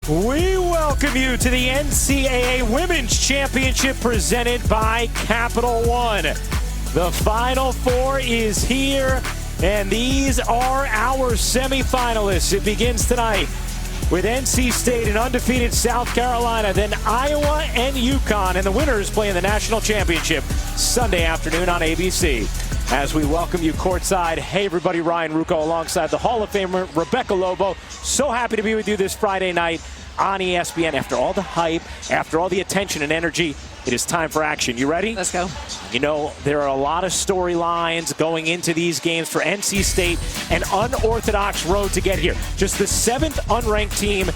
We welcome you to the NCAA Women's Championship presented by Capital One. The Final Four is here, and these are our semifinalists. It begins tonight with NC State and undefeated South Carolina, then Iowa and UConn, and the winners play in the national championship Sunday afternoon on ABC. As we welcome you courtside, hey everybody, Ryan Rucco alongside the Hall of Famer Rebecca Lobo. So happy to be with you this Friday night on ESPN. After all the hype, after all the attention and energy, it is time for action. You ready? Let's go. You know, there are a lot of storylines going into these games for NC State, an unorthodox road to get here. Just the 7th unranked team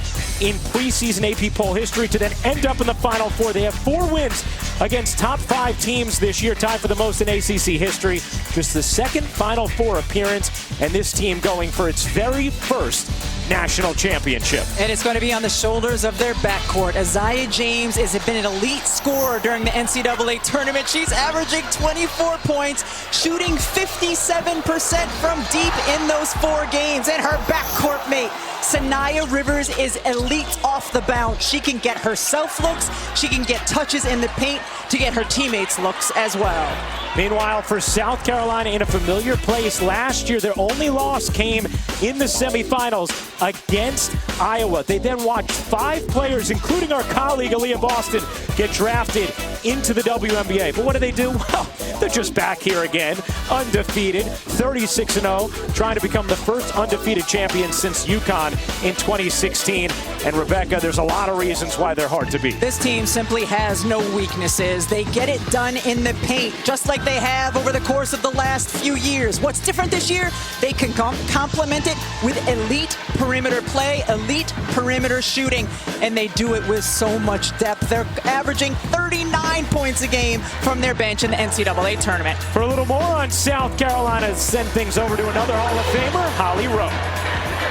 in preseason AP poll history to then end up in the Final Four. They have 4 wins against top 5 teams this year, tied for the most in ACC history. Just the 2nd Final Four appearance, and this team going for its very first national championship. And it's going to be on the shoulders of their backcourt. Isaiah James has been an elite scorer during the NCAA tournament. She's averaging 24 points, shooting 57% from deep in those 4 games. And her backcourt mate, Sanaya Rivers, is elite off the bounce. She can get herself looks. She can get touches in the paint to get her teammates looks as well. Meanwhile, for South Carolina, in a familiar place last year, their only loss came in the semifinals against Iowa. They then watched 5 players, including our colleague Aaliyah Boston, get drafted into the WNBA. But what do? Well, they're just back here again, undefeated, 36-0, trying to become the first undefeated champion since UConn in 2016. And Rebecca, there's a lot of reasons why they're hard to beat. This team simply has no weaknesses. They get it done in the paint, just like they have over the course of the last few years. What's different this year? They can complement it with elite perimeter play, elite perimeter shooting, and they do it with so much depth. They're averaging 39 points a game from their bench in the NCAA tournament. For a little more on South Carolina, send things over to another Hall of Famer, Holly Rowe.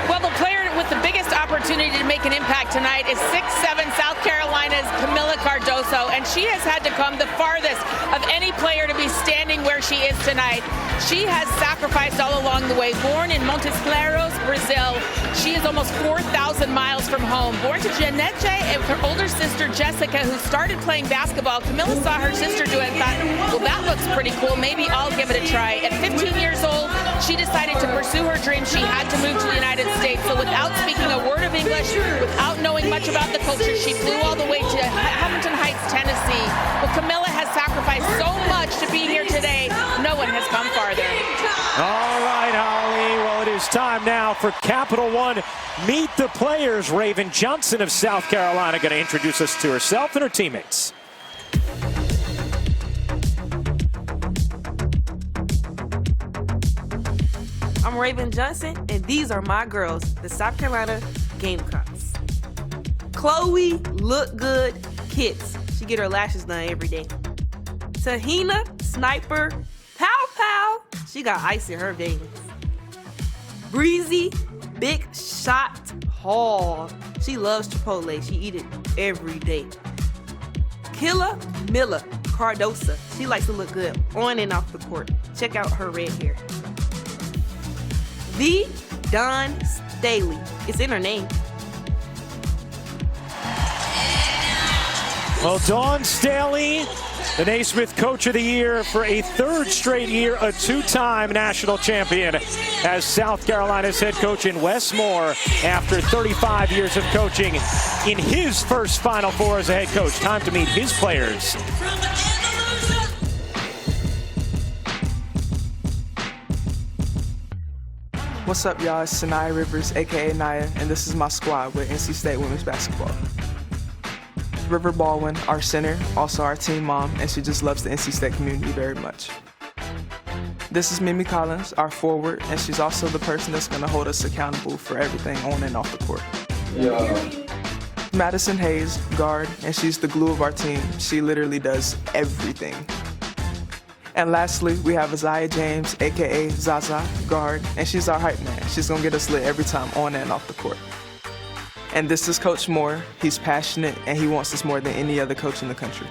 Well, the player with the biggest opportunity to make an impact tonight is 6'7" South Carolina's Camilla Cardoso, and she has had to come the farthest of any player to be standing where she is tonight. She has sacrificed all along the way. Born in Montes Claros, Brazil, she is almost 4,000 miles from home. Born to Janete and her older sister Jessica, who started playing basketball. Camilla saw her sister do it and thought, well, that looks pretty cool. Maybe I'll give it a try. At 15 years old, she decided to pursue her dream. She had to move to the United States. So without speaking a word of English, without knowing much about the culture, she flew all the way to Hamilton Heights, Tennessee. Well, Camilla has sacrificed so much to be here today. No one has come farther. All right, Holly. Well, it is time now for Capital One. Meet the players. Raven Johnson of South Carolina going to introduce us to herself and her teammates. I'm Raven Johnson, and these are my girls, the South Carolina Gamecocks. Chloe Look Good Kits. She get her lashes done every day. Te-Hina Sniper Pow Pow. She got ice in her veins. Breezy Big Shot Hall. She loves Chipotle. She eat it every day. Camilla Cardoso. She likes to look good on and off the court. Check out her red hair. The Dawn Staley. It's in her name. Well, Dawn Staley, the Naismith Coach of the Year for a 3rd straight year, a 2-time national champion, as South Carolina's head coach in Wes Moore after 35 years of coaching in his first Final Four as a head coach. Time to meet his players. What's up, y'all? It's Sanaya Rivers, aka Naya, and this is my squad with NC State Women's Basketball. River Baldwin, our center, also our team mom, and she just loves the NC State community very much. This is Mimi Collins, our forward, and she's also the person that's going to hold us accountable for everything on and off the court. Yeah. Madison Hayes, guard, and she's the glue of our team. She literally does everything. And lastly, we have Isaiah James, aka Zaza, guard, and she's our hype man. She's gonna get us lit every time on and off the court. And this is Coach Moore. He's passionate, and he wants this more than any other coach in the country.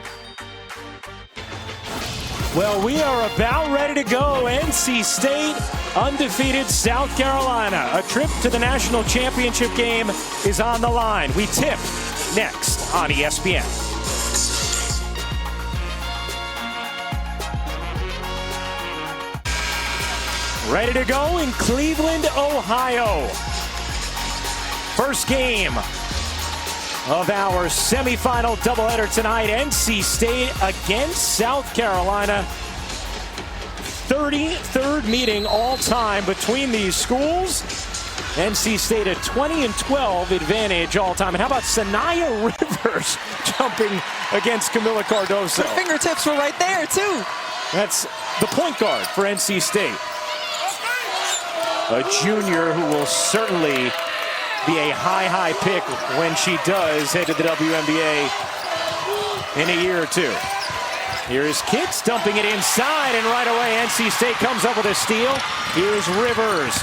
Well, we are about ready to go. NC State undefeated South Carolina. A trip to the national championship game is on the line. We tip next on ESPN. Ready to go in Cleveland, Ohio. First game of our semifinal doubleheader tonight. NC State against South Carolina. 33rd meeting all time between these schools. NC State a 20-12 advantage all time. And how about Sanaya Rivers jumping against Camilla Cardoso? Her fingertips were right there too. That's the point guard for NC State. A junior who will certainly be a high pick when she does head to the WNBA in a year or two. Here's Kitts dumping it inside, and right away NC State comes up with a steal. Here's Rivers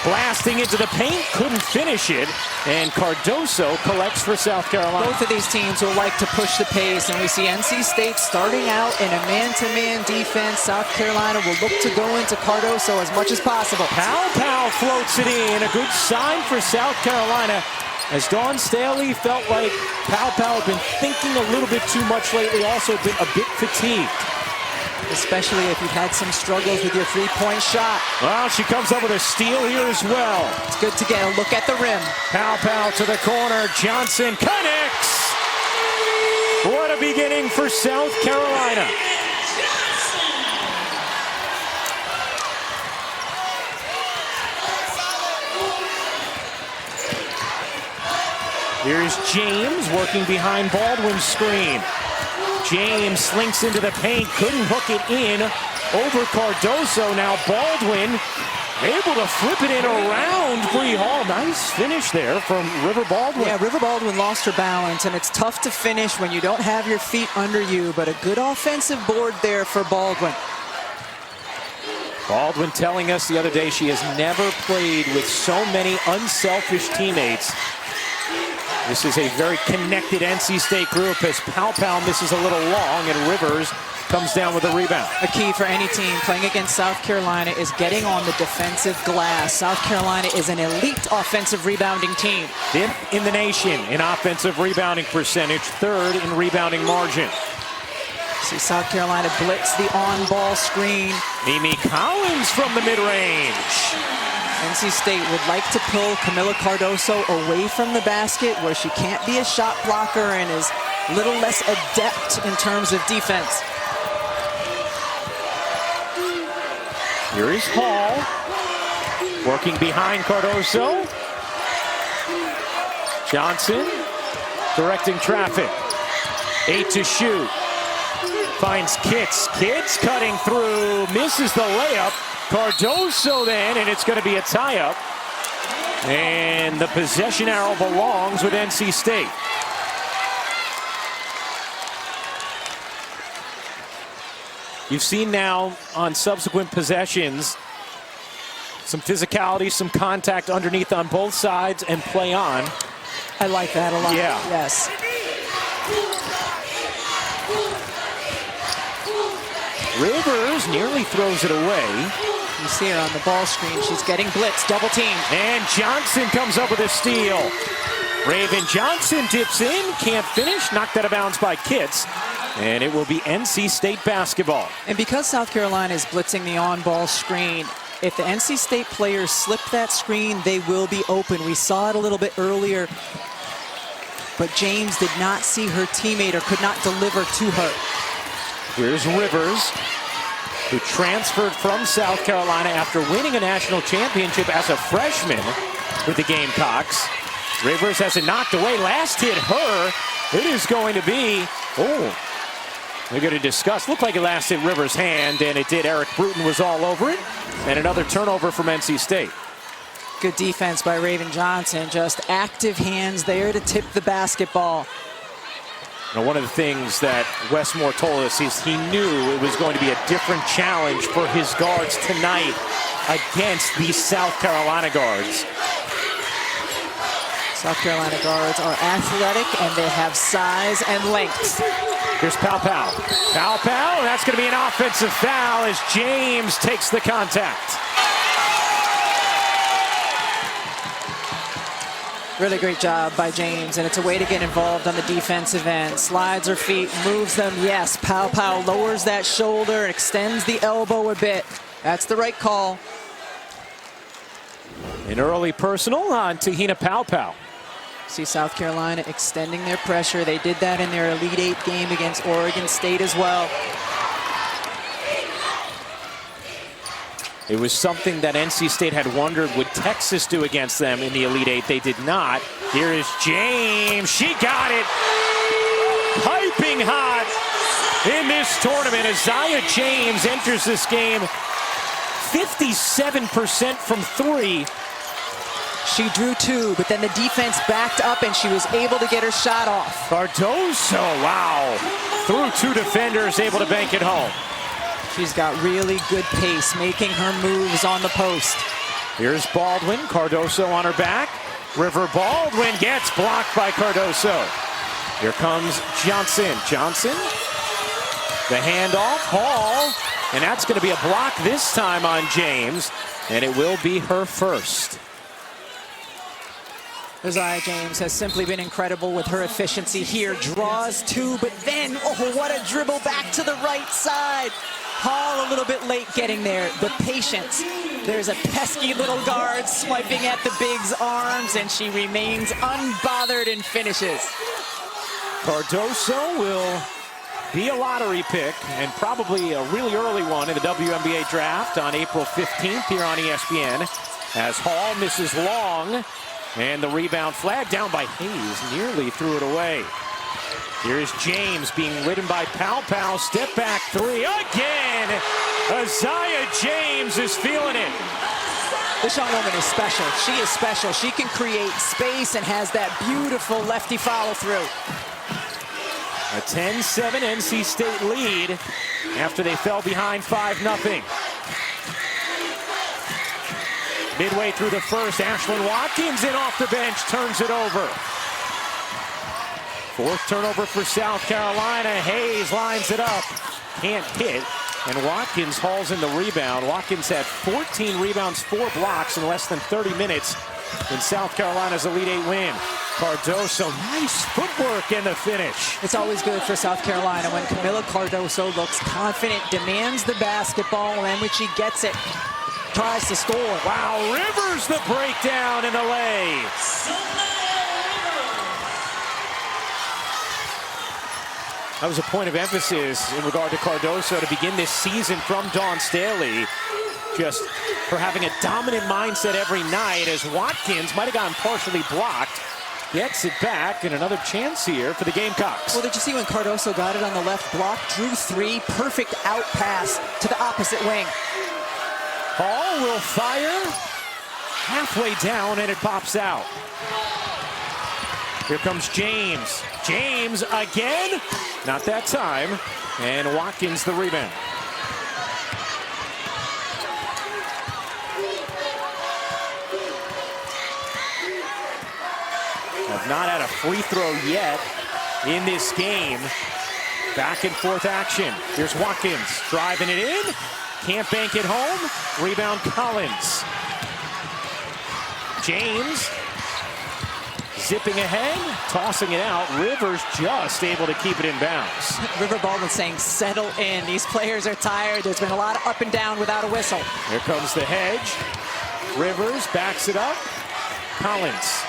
blasting into the paint, couldn't finish it, and Cardoso collects for South Carolina. Both of these teams will like to push the pace, and we see NC State starting out in a man-to-man defense. South Carolina will look to go into Cardoso as much as possible. Powell floats it in, a good sign for South Carolina, as Dawn Staley felt like Powell had been thinking a little bit too much lately, also been a bit fatigued. Especially if you've had some struggles with your three-point shot. Well, she comes up with a steal here as well. It's good to get a look at the rim. Powell to the corner. Johnson connects. What a beginning for South Carolina. Here's James working behind Baldwin's screen. James slinks into the paint, couldn't hook it in over Cardoso. Now Baldwin able to flip it in around Bree Hall. Nice finish there from River Baldwin. Yeah, River Baldwin lost her balance, and it's tough to finish when you don't have your feet under you, but a good offensive board there for Baldwin. Baldwin telling us the other day she has never played with so many unselfish teammates. This is a very connected NC State group as Powell misses a little long and Rivers comes down with a rebound. A key for any team playing against South Carolina is getting on the defensive glass. South Carolina is an elite offensive rebounding team. Fifth in the nation in offensive rebounding percentage, third in rebounding margin. See South Carolina blitz the on-ball screen. Mimi Collins from the mid-range. NC State would like to pull Camilla Cardoso away from the basket where she can't be a shot blocker and is a little less adept in terms of defense. Here is Hall working behind Cardoso. Johnson directing traffic. 8 to shoot. Finds Kitts. Kitts cutting through, misses the layup. Cardoso then, and it's going to be a tie-up. And the possession arrow belongs with NC State. You've seen now on subsequent possessions some physicality, some contact underneath on both sides and play on. I like that a lot. Yeah. Yes. Rivers nearly throws it away. You see her on the ball screen. She's getting blitzed, double teamed. And Johnson comes up with a steal. Raven Johnson dips in, can't finish, knocked out of bounds by Kitts. And it will be NC State basketball. And because South Carolina is blitzing the on-ball screen, if the NC State players slip that screen, they will be open. We saw it a little bit earlier, but James did not see her teammate or could not deliver to her. Here's Rivers, who transferred from South Carolina after winning a national championship as a freshman with the Gamecocks. Rivers has it knocked away. Last hit her. It is going to be, we're going to discuss. Looked like it last hit Rivers' hand, and it did. Eric Bruton was all over it. And another turnover from NC State. Good defense by Raven Johnson. Just active hands there to tip the basketball. Now, one of the things that Westmore told us is he knew it was going to be a different challenge for his guards tonight against these South Carolina guards. South Carolina guards are athletic and they have size and length. Here's Powell. And that's going to be an offensive foul as James takes the contact. Really great job by James, and it's a way to get involved on the defensive end. Slides her feet, moves them, yes. Pow Pow lowers that shoulder, extends the elbow a bit. That's the right call. An early personal on Te-Hina Pow Pow. See South Carolina extending their pressure. They did that in their Elite Eight game against Oregon State as well. It was something that NC State had wondered, would Texas do against them in the Elite Eight? They did not. Here is James. She got it. Piping hot in this tournament. Isaiah James enters this game 57% from three. She drew two, but then the defense backed up and she was able to get her shot off. Cardoso, wow. Through two defenders, able to bank it home. She's got really good pace, making her moves on the post. Here's Baldwin, Cardoso on her back. River Baldwin gets blocked by Cardoso. Here comes Johnson. Johnson, the handoff, Hall, and that's going to be a block this time on James, and it will be her first. Isaiah James has simply been incredible with her efficiency here. Draws two, but then, oh, what a dribble back to the right side. Hall a little bit late getting there. The patience. There's a pesky little guard swiping at the big's arms, and she remains unbothered and finishes. Cardoso will be a lottery pick, and probably a really early one in the WNBA draft on April 15th here on ESPN, as Hall misses long, and the rebound flag down by Hayes, nearly threw it away. Here's James being ridden by Pow Pow. Step back three again. Isaiah James is feeling it. This young woman is special. She is special. She can create space and has that beautiful lefty follow through. A 10-7 NC State lead after they fell behind 5-0. Midway through the first, Ashlyn Watkins in off the bench, turns it over. Fourth turnover for South Carolina. Hayes lines it up. Can't hit. And Watkins hauls in the rebound. Watkins had 14 rebounds, 4 blocks in less than 30 minutes in South Carolina's Elite Eight win. Cardoso, nice footwork in the finish. It's always good for South Carolina when Camilla Cardoso looks confident, demands the basketball, and when she gets it, tries to score. Wow, Rivers the breakdown and the lay. That was a point of emphasis in regard to Cardoso to begin this season from Dawn Staley. Just for having a dominant mindset every night, as Watkins might have gotten partially blocked. Gets it back, and another chance here for the Gamecocks. Well, did you see when Cardoso got it on the left block? Drew three, perfect out pass to the opposite wing. Hall will fire halfway down, and it pops out. Here comes James. James again. Not that time. And Watkins the rebound. Have not had a free throw yet in this game. Back and forth action. Here's Watkins driving it in. Can't bank it home. Rebound Collins. James zipping ahead, tossing it out. Rivers just able to keep it in bounds. River Baldwin saying, settle in. These players are tired. There's been a lot of up and down without a whistle. Here comes the hedge. Rivers backs it up. Collins.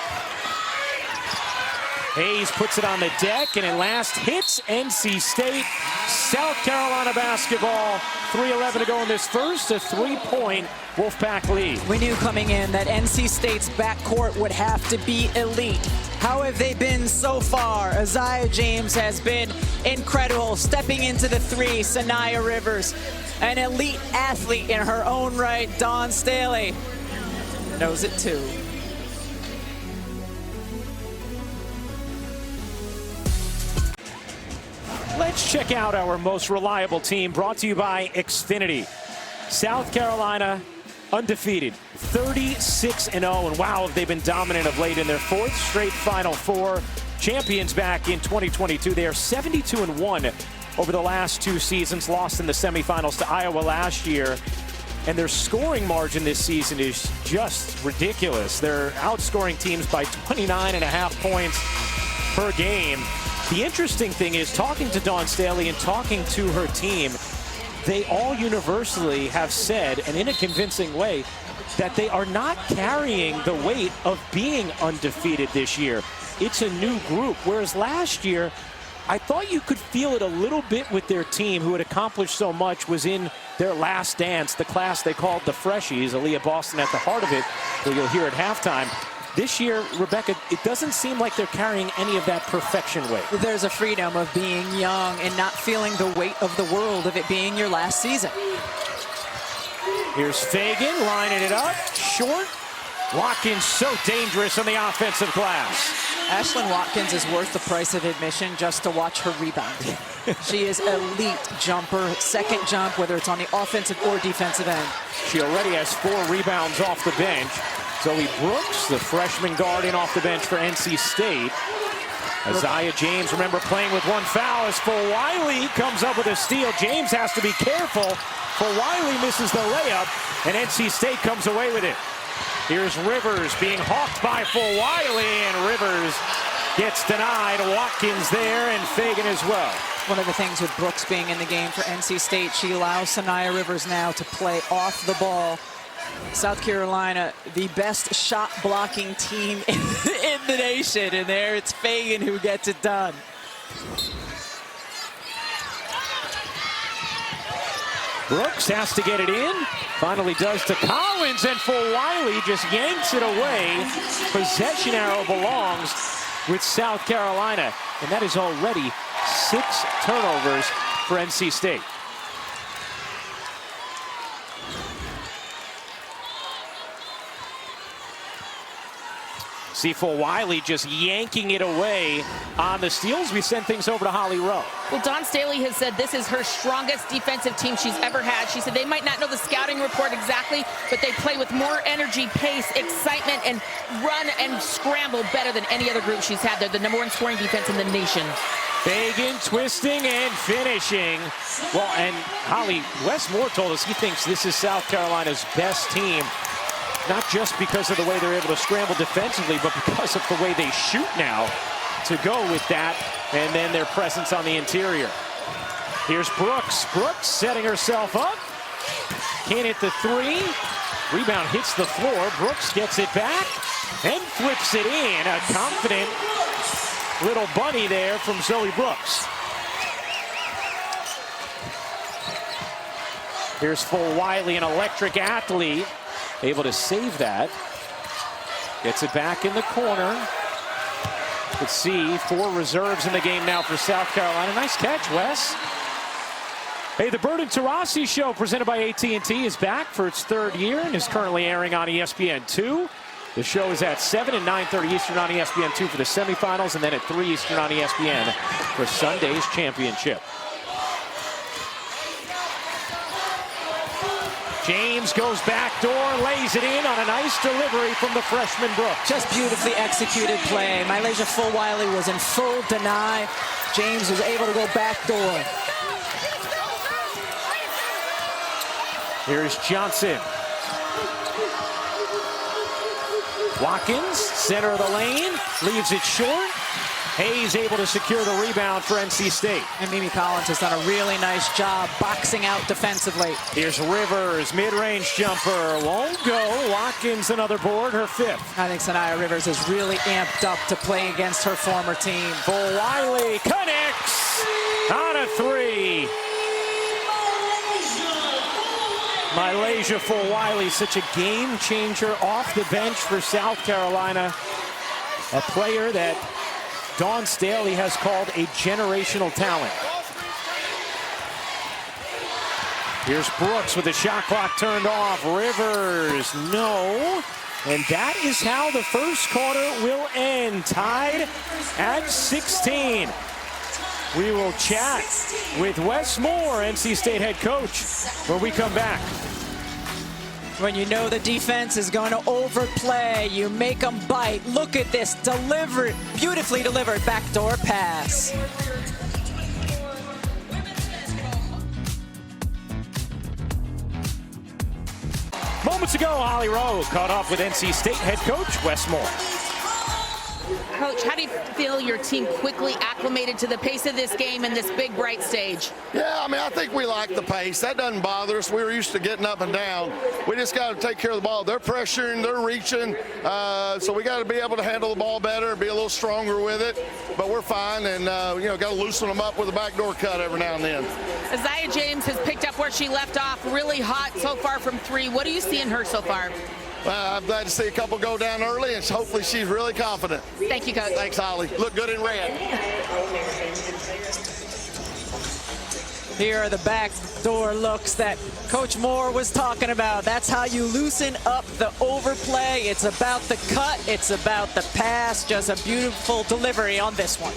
Hayes puts it on the deck, and at last hits NC State. South Carolina basketball. 3:11 to go in this first. A 3-point Wolfpack lead. We knew coming in that NC State's backcourt would have to be elite. How have they been so far? Isaiah James has been incredible, stepping into the three. Sanaya Rivers, an elite athlete in her own right. Dawn Staley knows it too. Let's check out our most reliable team, brought to you by Xfinity. South Carolina, undefeated, 36-0, and wow, have they been dominant of late in their 4th straight Final Four. Champions back in 2022. They are 72-1 over the last 2 seasons, lost in the semifinals to Iowa last year. and their scoring margin this season is just ridiculous. They're outscoring teams by 29.5 points per game. The interesting thing is, talking to Dawn Staley and talking to her team, they all universally have said, and in a convincing way, that they are not carrying the weight of being undefeated this year. It's a new group, whereas last year, I thought you could feel it a little bit with their team, who had accomplished so much, was in their last dance, the class they called the Freshies, Aaliyah Boston at the heart of it, who you'll hear at halftime. This year, Rebecca, it doesn't seem like they're carrying any of that perfection weight. There's a freedom of being young and not feeling the weight of the world of it being your last season. Here's Fagan lining it up, short. Watkins so dangerous on the offensive glass. Ashlyn Watkins is worth the price of admission just to watch her rebound. She is elite jumper, second jump, whether it's on the offensive or defensive end. She already has 4 rebounds off the bench. Zoe Brooks, the freshman guardian, off the bench for NC State. Isaiah James, remember, playing with 1 foul as Fulwiley comes up with a steal. James has to be careful. Fulwiley misses the layup, and NC State comes away with it. Here's Rivers being hawked by Fulwiley, and Rivers gets denied. Watkins there, and Fagan as well. One of the things with Brooks being in the game for NC State, she allows Sanaya Rivers now to play off the ball. South Carolina, the best shot blocking team in the nation, and there it's Fagan who gets it done. Brooks has to get it in. Finally does to Collins, and Fulwiley just yanks it away. Possession arrow belongs with South Carolina, and that is already 6 turnovers for NC State. See Fulwiley just yanking it away on the steals. We send things over to Holly Rowe. Well, Dawn Staley has said this is her strongest defensive team she's ever had. She said they might not know the scouting report exactly, but they play with more energy, pace, excitement, and run and scramble better than any other group she's had. They're the #1 scoring defense in the nation. Fagan twisting and finishing. Well, and Holly, Wes Moore told us he thinks this is South Carolina's best team. Not just because of the way they're able to scramble defensively, but because of the way they shoot now to go with that, and then their presence on the interior. Here's Brooks. Brooks setting herself up. Can't hit the 3. Rebound hits the floor. Brooks gets it back and flips it in. A confident little bunny there from Zoe Brooks. Here's Fulwiley, an electric athlete. Able to save that. Gets it back in the corner. Let's see, 4 reserves in the game now for South Carolina. Nice catch, Wes. Hey, the Bird and Taurasi Show, presented by AT&T, is back for its 3rd year and is currently airing on ESPN2. The show is at 7 and 9:30 Eastern on ESPN2 for the semifinals, and then at 3 Eastern on ESPN for Sunday's championship. James goes back door, lays it in on a nice delivery from the freshman Brooks. Just beautifully executed play. Mylasia Fulwiley was in full deny. James was able to go back door. Here's Johnson. Watkins, center of the lane, leaves it short. Hayes able to secure the rebound for NC State. And Mimi Collins has done a really nice job boxing out defensively. Here's Rivers, mid-range jumper, won't go. Watkins, another board, her 5th. I think Sanaya Rivers is really amped up to play against her former team. Fulwiley connects on a 3. Mylasia Fulwiley, such a game changer off the bench for South Carolina. A player that Dawn Staley has called a generational talent. Here's Brooks with the shot clock turned off. Rivers, no. And that is how the first quarter will end. Tied at 16. We will chat with Wes Moore, NC State head coach, when we come back. When you know the defense is going to overplay, you make them bite. Look at this, delivered, beautifully delivered backdoor pass. Moments ago, Holly Rowe caught up with NC State head coach Wes Moore. Coach, how do you feel your team quickly acclimated to the pace of this game and this big, bright stage? Yeah, I mean, I think we like the pace. That doesn't bother us. We were used to getting up and down. We just got to take care of the ball. They're pressuring, they're reaching, so we got to be able to handle the ball better, be a little stronger with it. But we're fine, and got to loosen them up with a backdoor cut every now and then. Isaiah James has picked up where she left off, really hot so far from three. What do you see in her so far? I'm glad to see a couple go down early, and hopefully she's really confident. Thank you, Coach. Thanks, Holly. Look good in red. Here are the backdoor looks that Coach Moore was talking about. That's how you loosen up the overplay. It's about the cut. It's about the pass. Just a beautiful delivery on this one.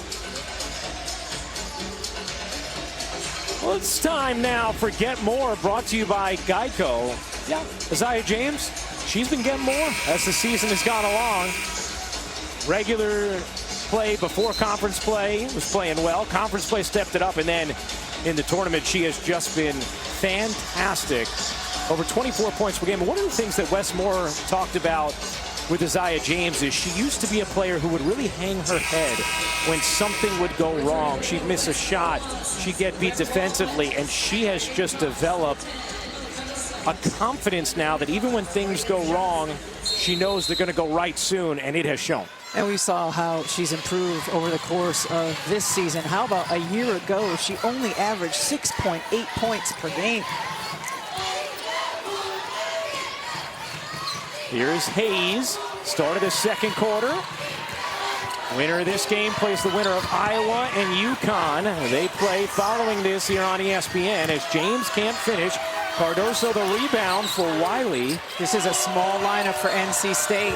Well, it's time now for Get More, brought to you by Geico. Yeah, Isaiah James, she's been getting more as the season has gone along. Regular play before conference play was playing well. Conference play stepped it up, and then in the tournament, she has just been fantastic. Over 24 points per game. And one of the things that Wes Moore talked about with Isaiah James is she used to be a player who would really hang her head when something would go wrong. She'd miss a shot, she'd get beat defensively, and she has just developed a confidence now that even when things go wrong, she knows they're going to go right soon, and it has shown. And we saw how she's improved over the course of this season. How about a year ago, she only averaged 6.8 points per game. Here's Hayes, start of the second quarter. Winner of this game plays the winner of Iowa and UConn. They play following this here on ESPN as James can't finish. Cardoso the rebound for Wiley. This is a small lineup for NC State.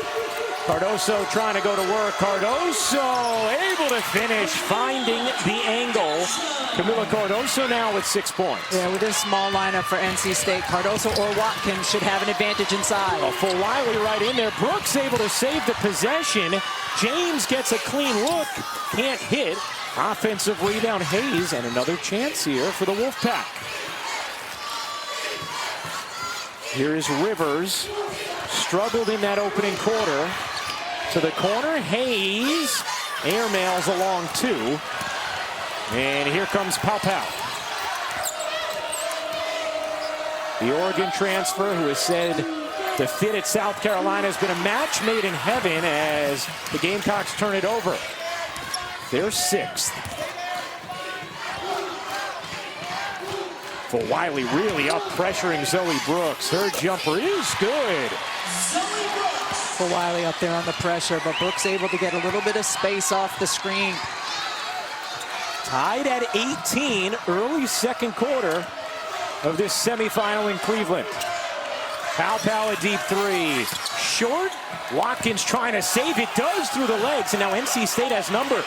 Cardoso trying to go to work. Cardoso able to finish, finding the angle. Camilla Cardoso now with 6 points. Yeah, with this small lineup for NC State, Cardoso or Watkins should have an advantage inside. Fulwiley right in there. Brooks able to save the possession. James gets a clean look, can't hit. Offensive rebound, Hayes, and another chance here for the Wolfpack. Here is Rivers, struggled in that opening quarter. To the corner, Hayes, airmails along two. And here comes Pau. The Oregon transfer who has said to fit at South Carolina has been a match made in heaven as the Gamecocks turn it over. They're sixth. Fulwiley really up pressuring Zoe Brooks. Her jumper is good. Fulwiley up there on the pressure, but Brooks able to get a little bit of space off the screen. Tied at 18, early second quarter of this semifinal in Cleveland. Pau a deep three. Short. Watkins trying to save it. Does through the legs. And now NC State has numbers.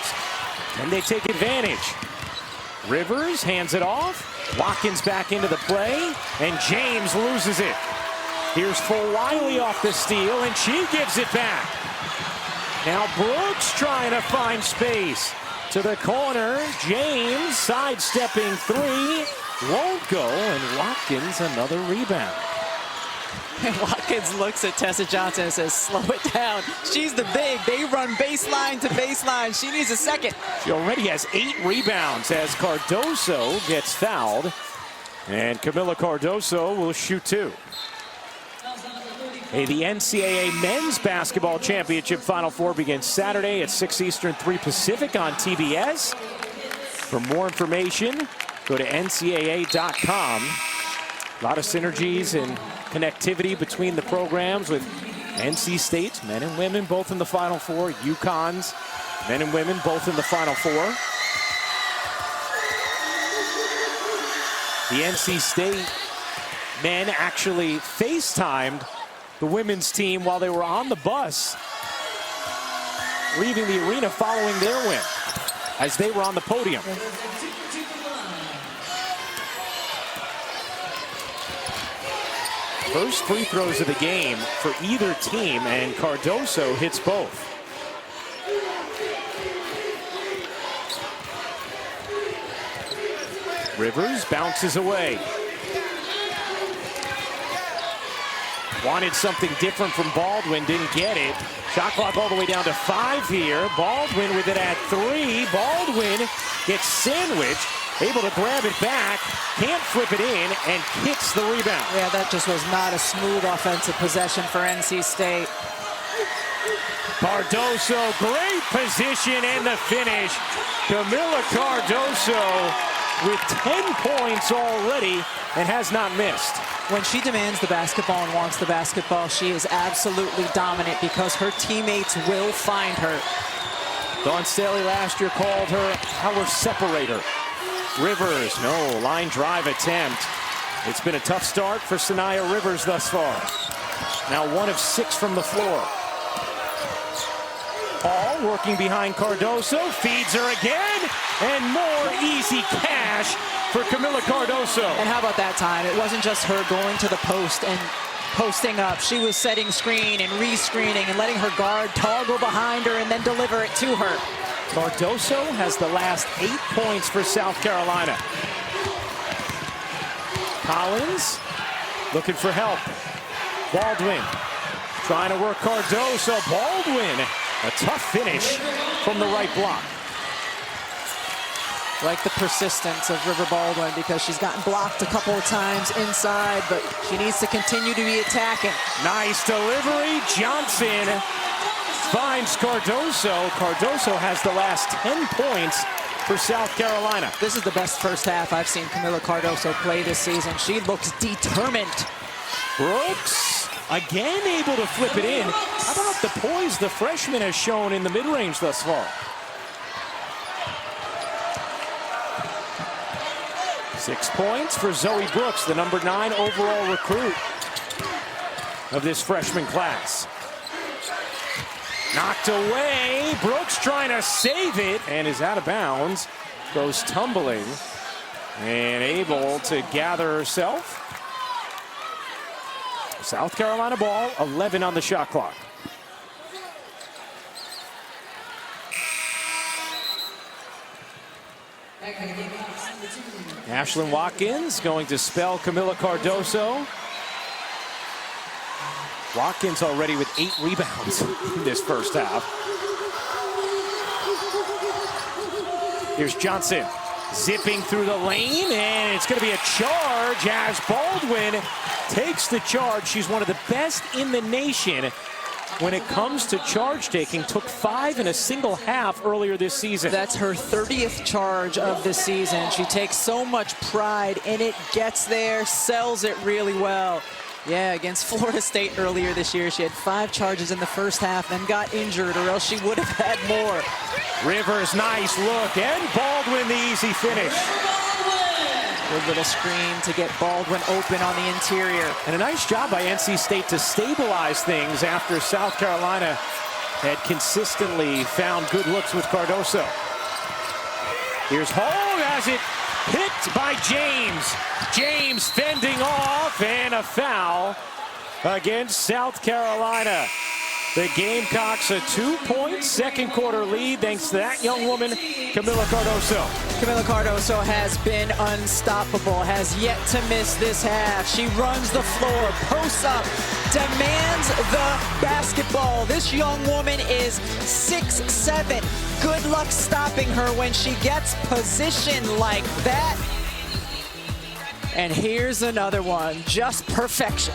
And they take advantage. Rivers hands it off. Watkins back into the play. And James loses it. Here's Fulwiley off the steal. And she gives it back. Now Brooks trying to find space. To the corner. James sidestepping three. Won't go. And Watkins another rebound. And Watkins looks at Tessa Johnson and says, slow it down. She's the big. They run baseline to baseline. She needs a second. She already has 8 rebounds as Cardoso gets fouled. And Camilla Cardoso will shoot 2. Hey, the NCAA Men's Basketball Championship Final Four begins Saturday at 6 Eastern, 3 Pacific on TBS. For more information, go to ncaa.com. A lot of synergies and connectivity between the programs with NC State's men and women both in the Final Four, UConn's men and women both in the Final Four. The NC State men actually FaceTimed the women's team while they were on the bus, leaving the arena following their win as they were on the podium. First free throws of the game for either team, and Cardoso hits both. Rivers bounces away. Wanted something different from Baldwin, didn't get it. Shot clock all the way down to 5 here. Baldwin with it at 3. Baldwin gets sandwiched, able to grab it back, can't flip it in, and kicks the rebound. Yeah, that just was not a smooth offensive possession for NC State. Cardoso, great position and the finish. Camilla Cardoso with 10 points already and has not missed. When she demands the basketball and wants the basketball, she is absolutely dominant because her teammates will find her. Dawn Staley last year called her our separator. Rivers, no, line drive attempt. It's been a tough start for Sanaya Rivers thus far. Now 1 of 6 from the floor. Hall working behind Cardoso, feeds her again, and more easy cash for Camilla Cardoso. And how about that time? It wasn't just her going to the post and posting up. She was setting screen and re-screening and letting her guard toggle behind her and then deliver it to her. Cardoso has the last 8 points for South Carolina. Collins looking for help. Baldwin trying to work Cardoso. Baldwin, a tough finish from the right block. Like the persistence of River Baldwin because she's gotten blocked a couple of times inside, but she needs to continue to be attacking. Nice delivery. Johnson finds Cardoso. Cardoso has the last 10 points for South Carolina. This is the best first half I've seen Camilla Cardoso play this season. She looks determined. Brooks again able to flip it in. How about the poise the freshman has shown in the mid-range thus far? 6 points for Zoe Brooks, the number 9 overall recruit of this freshman class. Knocked away. Brooks trying to save it and is out of bounds. Goes tumbling and able to gather herself. South Carolina ball, 11 on the shot clock. Ashlyn Watkins going to spell Camilla Cardoso. Watkins already with 8 rebounds in this first half. Here's Johnson zipping through the lane, and it's going to be a charge as Baldwin takes the charge. She's one of the best in the nation when it comes to charge taking. Took 5 in a single half earlier this season. That's her 30th charge of the season. She takes so much pride in it, gets there, sells it really well. Yeah, against Florida State earlier this year, she had 5 charges in the first half, then got injured, or else she would have had more. Rivers, nice look, and Baldwin the easy finish. Good little screen to get Baldwin open on the interior. And a nice job by NC State to stabilize things after South Carolina had consistently found good looks with Cardoso. Here's Hall as it hit by James. James fending off, and a foul against South Carolina. The Gamecocks a 2-point second quarter lead thanks to that young woman, Camilla Cardoso. Camilla Cardoso has been unstoppable, has yet to miss this half. She runs the floor, posts up, demands the basketball. This young woman is 6'7". Good luck stopping her when she gets positioned like that. And here's another one, just perfection.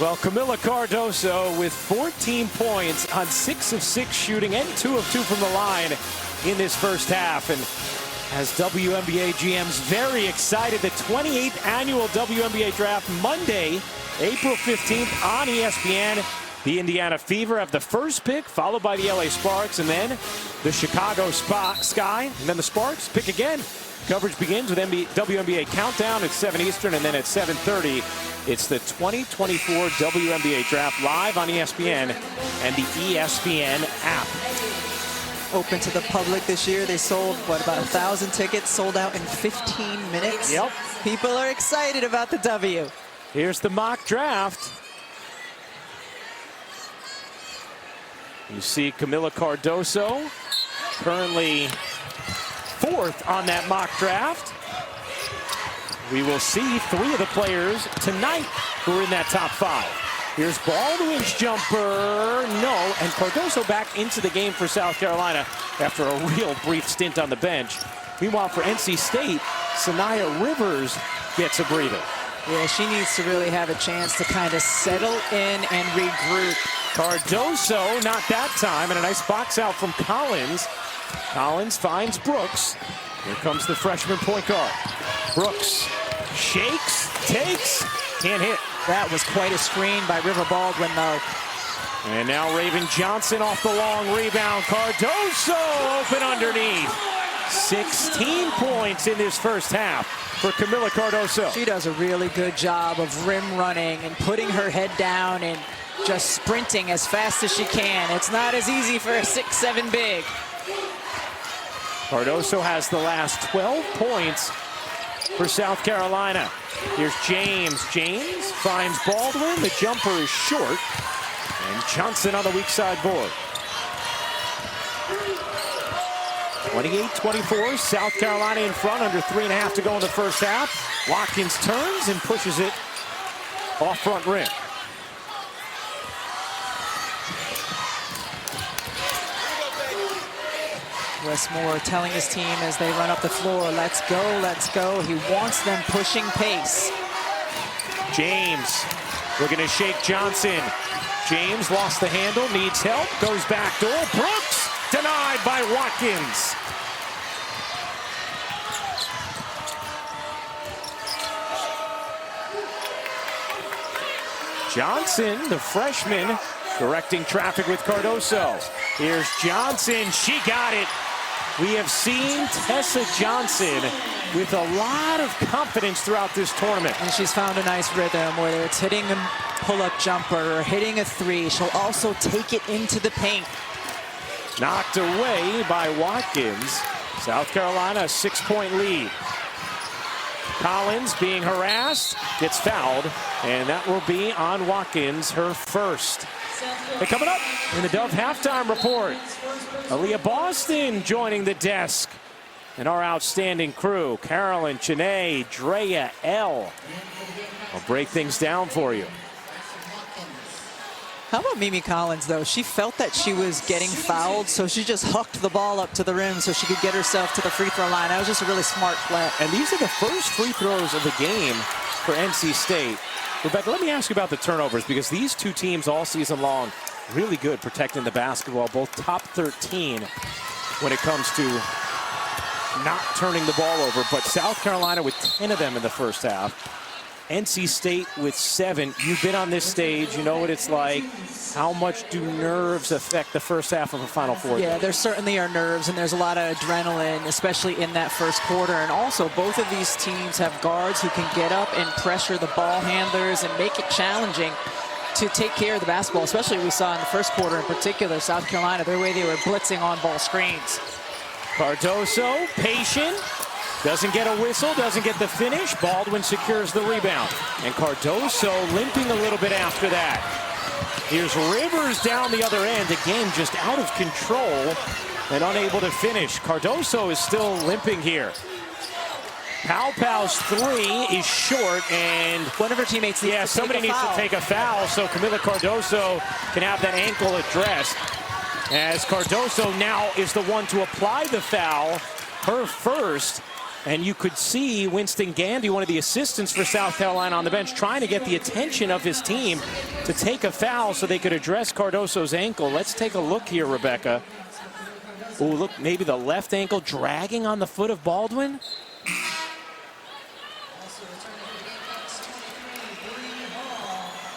Well, Camilla Cardoso with 14 points on 6 of 6 shooting and 2 of 2 from the line in this first half. And as WNBA GMs very excited, the 28th annual WNBA draft Monday, April 15th on ESPN. The Indiana Fever have the first pick, followed by the LA Sparks, and then the Chicago Sky, and then the Sparks pick again. Coverage begins with WNBA Countdown at 7 Eastern, and then at 7:30, it's the 2024 WNBA Draft live on ESPN and the ESPN app. Open to the public this year. They sold, what, about 1,000 tickets, sold out in 15 minutes. Yep. People are excited about the W. Here's the mock draft. You see Camilla Cardoso, currently 4th on that mock draft. We will see 3 of the players tonight who are in that top 5. Here's Baldwin's jumper, no, and Cardoso back into the game for South Carolina after a real brief stint on the bench. Meanwhile, for NC State, Sanaya Rivers gets a breather. Yeah, she needs to really have a chance to kind of settle in and regroup. Cardoso, not that time, and a nice box out from Collins. Collins finds Brooks. Here comes the freshman point guard. Brooks shakes, takes, can't hit. That was quite a screen by River Baldwin, though. And now Raven Johnson off the long rebound. Cardoso open underneath. 16 points in this first half for Camilla Cardoso. She does a really good job of rim running and putting her head down and just sprinting as fast as she can. It's not as easy for a 6'7" big. Cardoso has the last 12 points for South Carolina. Here's James. James finds Baldwin. The jumper is short. And Johnson on the weak side board. 28-24, South Carolina in front, under 3.5 to go in the first half. Watkins turns and pushes it off front rim. Wes Moore telling his team as they run up the floor, let's go, let's go. He wants them pushing pace. James looking to shake Johnson. James lost the handle, needs help, goes back door. Brooks denied by Watkins. Johnson, the freshman, directing traffic with Cardoso. Here's Johnson, she got it. We have seen Tessa Johnson with a lot of confidence throughout this tournament. And she's found a nice rhythm, whether it's hitting a pull-up jumper or hitting a 3. She'll also take it into the paint. Knocked away by Watkins. South Carolina, a 6-point lead. Collins being harassed, gets fouled, and that will be on Watkins, her first. And coming up in the Dove halftime report, Aaliyah Boston joining the desk. And our outstanding crew, Carolyn, Chanae, Drea, L. I'll break things down for you. How about Mimi Collins, though? She felt that she was getting fouled, so she just hucked the ball up to the rim so she could get herself to the free throw line. That was just a really smart play. And these are the first free throws of the game for NC State. Rebecca, let me ask you about the turnovers, because these two teams all season long really good protecting the basketball, both top 13 when it comes to not turning the ball over. But South Carolina with 10 of them in the first half. NC State with 7. You've been on this stage. You know what it's like. How much do nerves affect the first half of a Final Four? Yeah, there certainly are nerves, and there's a lot of adrenaline, especially in that first quarter. And also, both of these teams have guards who can get up and pressure the ball handlers and make it challenging to take care of the basketball, especially we saw in the first quarter in particular. South Carolina, the way they were blitzing on-ball screens. Cardoso, patient. Doesn't get a whistle, doesn't get the finish. Baldwin secures the rebound. And Cardoso limping a little bit after that. Here's Rivers down the other end. The game just out of control and unable to finish. Cardoso is still limping here. Pow's 3 is short, and one of her teammates needs to somebody needs to take a foul, so Camilla Cardoso can have that ankle addressed. As Cardoso now is the one to apply the foul, her first. And you could see Winston Gandy, one of the assistants for South Carolina on the bench, trying to get the attention of his team to take a foul so they could address Cardoso's ankle. Let's take a look here, Rebecca. Oh, look, maybe the left ankle dragging on the foot of Baldwin.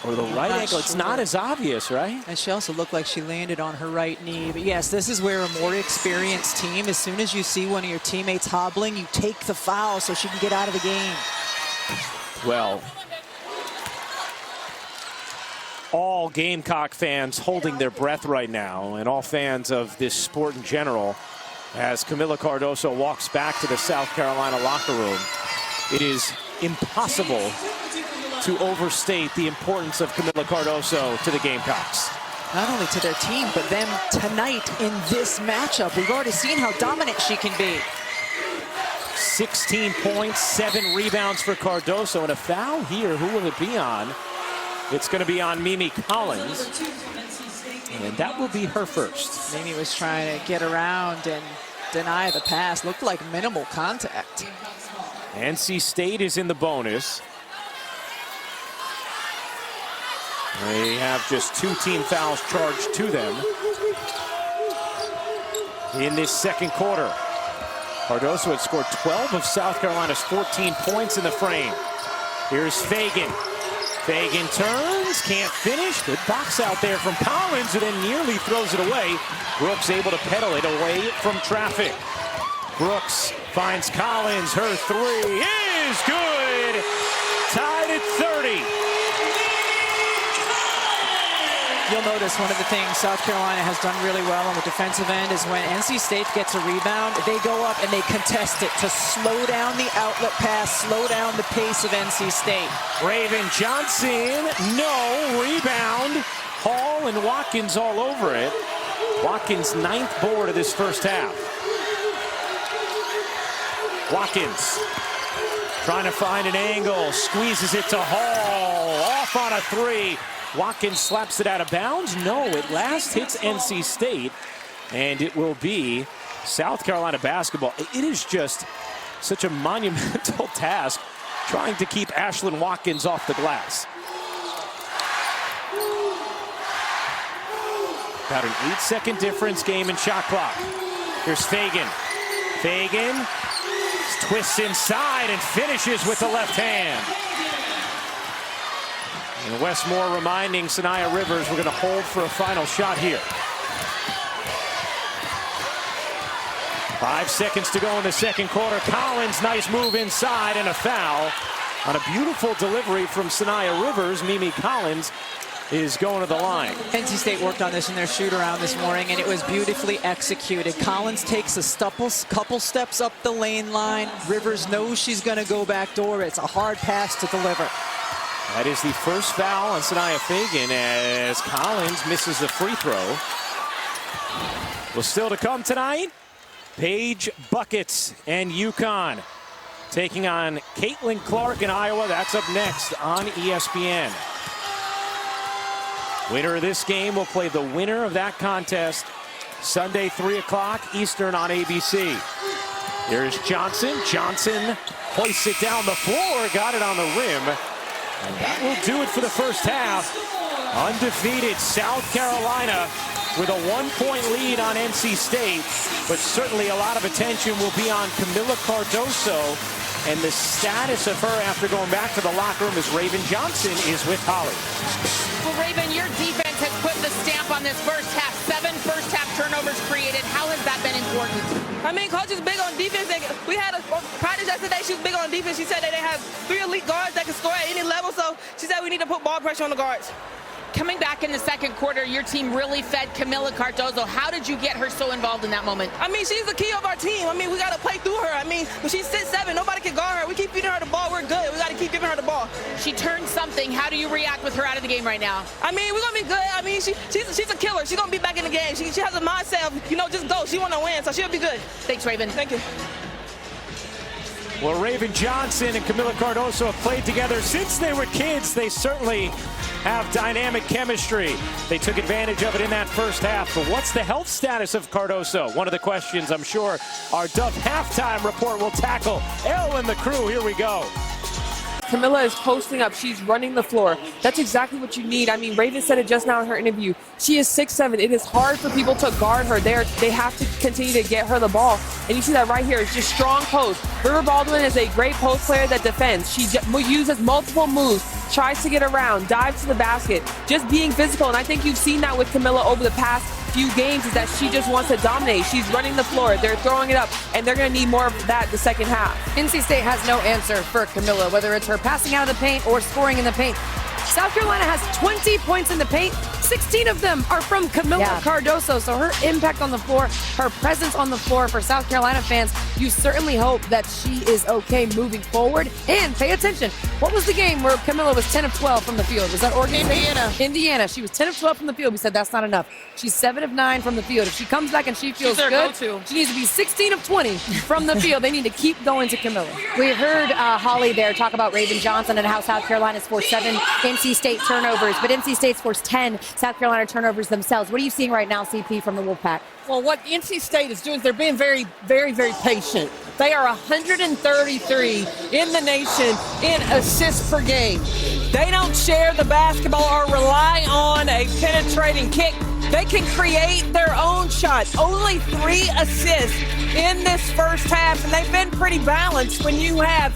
Or the right ankle, it's not as obvious, right? And she also looked like she landed on her right knee. But yes, this is where a more experienced team, as soon as you see one of your teammates hobbling, you take the foul so she can get out of the game. Well, all Gamecock fans holding their breath right now, and all fans of this sport in general, as Camilla Cardoso walks back to the South Carolina locker room. It is impossible to overstate the importance of Camilla Cardoso to the Gamecocks. Not only to their team, but them tonight in this matchup. We've already seen how dominant she can be. 16 points, 7 rebounds for Cardoso, and a foul here. Who will it be on? It's going to be on Mimi Collins, and that will be her first. Mimi was trying to get around and deny the pass. Looked like minimal contact. NC State is in the bonus. They have just 2 team fouls charged to them in this second quarter. Cardoso had scored 12 of South Carolina's 14 points in the frame. Here's Fagan. Fagan turns, can't finish. Good box out there from Collins, who then nearly throws it away. Brooks able to pedal it away from traffic. Brooks finds Collins. Her 3 is good. Tied at 30. You'll notice one of the things South Carolina has done really well on the defensive end is when NC State gets a rebound, they go up and they contest it to slow down the outlet pass, slow down the pace of NC State. Raven Johnson, no rebound. Hall and Watkins all over it. Watkins' 9th board of this first half. Watkins trying to find an angle, squeezes it to Hall, off on a 3. Watkins slaps it out of bounds. No, it last hits NC State, and it will be South Carolina basketball. It is just such a monumental task trying to keep Ashlyn Watkins off the glass. About an 8-second difference game in shot clock. Here's Fagan. Fagan twists inside and finishes with the left hand. And Westmore reminding Sanaya Rivers we're going to hold for a final shot here. 5 seconds to go in the second quarter. Collins, nice move inside and a foul. On a beautiful delivery from Sanaya Rivers, Mimi Collins is going to the line. NC State worked on this in their shoot-around this morning, and it was beautifully executed. Collins takes a couple steps up the lane line. Rivers knows she's going to go back door. It's a hard pass to deliver. That is the first foul on Sanaya Fagan as Collins misses the free throw. Well, still to come tonight, Paige Buckets and UConn taking on Caitlin Clark in Iowa. That's up next on ESPN. Winner of this game will play the winner of that contest Sunday, 3 o'clock Eastern on ABC. Here's Johnson. Johnson hoists it down the floor, got it on the rim. And that will do it for the first half. Undefeated South Carolina with a 1-point lead on NC State, but certainly a lot of attention will be on Camilla Cardoso and the status of her after going back to the locker room as Raven Johnson is with Holly. Well, Raven, your defense has put the stamp on this first half. 7 first-half turnovers created. How has that been important? I mean, coach is big on defense. We had a practice yesterday. She was big on defense. She said that they have 3 elite guards that can score at any level. So she said we need to put ball pressure on the guards. Coming back in the second quarter, your team really fed Camilla Cardoso. How did you get her so involved in that moment? I mean, she's the key of our team. I mean, we got to play through her. I mean, when she's 6'7", nobody can guard her. We keep feeding her the ball. We're good. We got to keep giving her the ball. She turned something. How do you react with her out of the game right now? I mean, we're going to be good. I mean, she's a killer. She's going to be back in the game. She has a mindset of, you know, just go. She want to win, so she'll be good. Thanks, Raven. Thank you. Well, Raven Johnson and Camilla Cardoso have played together since they were kids. They certainly have dynamic chemistry. They took advantage of it in that first half. But what's the health status of Cardoso? One of the questions I'm sure our Duff halftime report will tackle. Elle and the crew, here we go. Camilla is posting up. She's running the floor. That's exactly what you need. I mean, Raven said it just now in her interview. She is 6'7". It is hard for people to guard her. They have to continue to get her the ball. And you see that right here. It's just strong post. River Baldwin is a great post player that defends. She uses multiple moves, tries to get around, dives to the basket, just being physical. And I think you've seen that with Camilla over the past few games is that she just wants to dominate. She's running the floor. They're throwing it up, and they're going to need more of that the second half. NC State has no answer for Camilla, whether it's her passing out of the paint or scoring in the paint. South Carolina has 20 points in the paint. 16 of them are from Camilla Cardoso. So her impact on the floor, her presence on the floor for South Carolina fans you certainly hope that she is okay moving forward. And pay attention, what was the game where Camilla was 10 of 12 from the field? Was that Oregon? Indiana. She was 10 of 12 from the field. We said that's not enough. She's 7 of 9 from the field. If she comes back and she feels good, she needs to be 16 of 20 from the field. They need to keep going to Camilla. We heard Holly there talk about Raven Johnson and how South Carolina's forced 7 NC State turnovers, but NC State's forced 10 South Carolina turnovers themselves. What are you seeing right now, CP, from the Wolfpack? Well, what NC State is doing is they're being very, very, very patient. They are 133 in the nation in assists per game. They don't share the basketball or rely on a penetrating kick. They can create their own shots. Only 3 assists in this first half, and they've been pretty balanced. When you have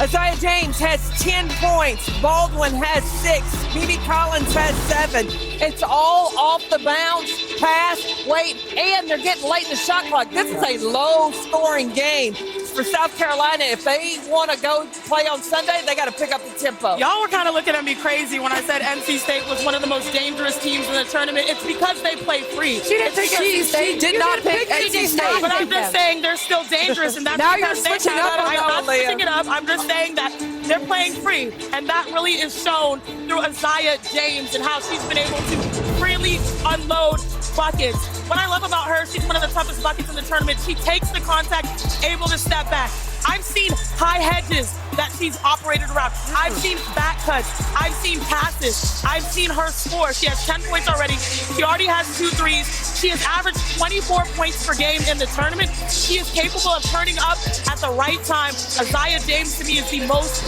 Isaiah James has 10 points, Baldwin has 6, BB Collins has 7. It's all off the bounce, pass, wait, and they're getting late in the shot clock. This is a low-scoring game for South Carolina. If they want to go play on Sunday, they got to pick up the tempo. Y'all were kind of looking at me crazy when I said NC State was one of the most dangerous teams in the tournament. It's because they play free. She didn't pick NC State. She did not pick NC State. But I'm just saying they're still dangerous, and that's now because you're switching up on I'm that not one, Leah. switching it up. I'm just saying that they're playing free, and that really is shown through Isaiah James and how she's been able to freely unload buckets. What I love about her, she's one of the toughest buckets in the tournament. She takes the contact, able to step back. I've seen high hedges that she's operated around. I've seen back cuts. I've seen passes. I've seen her score. She has 10 points already. She already has 2 threes. She has averaged 24 points per game in the tournament. She is capable of turning up at the right time. Isaiah James, to me, is the most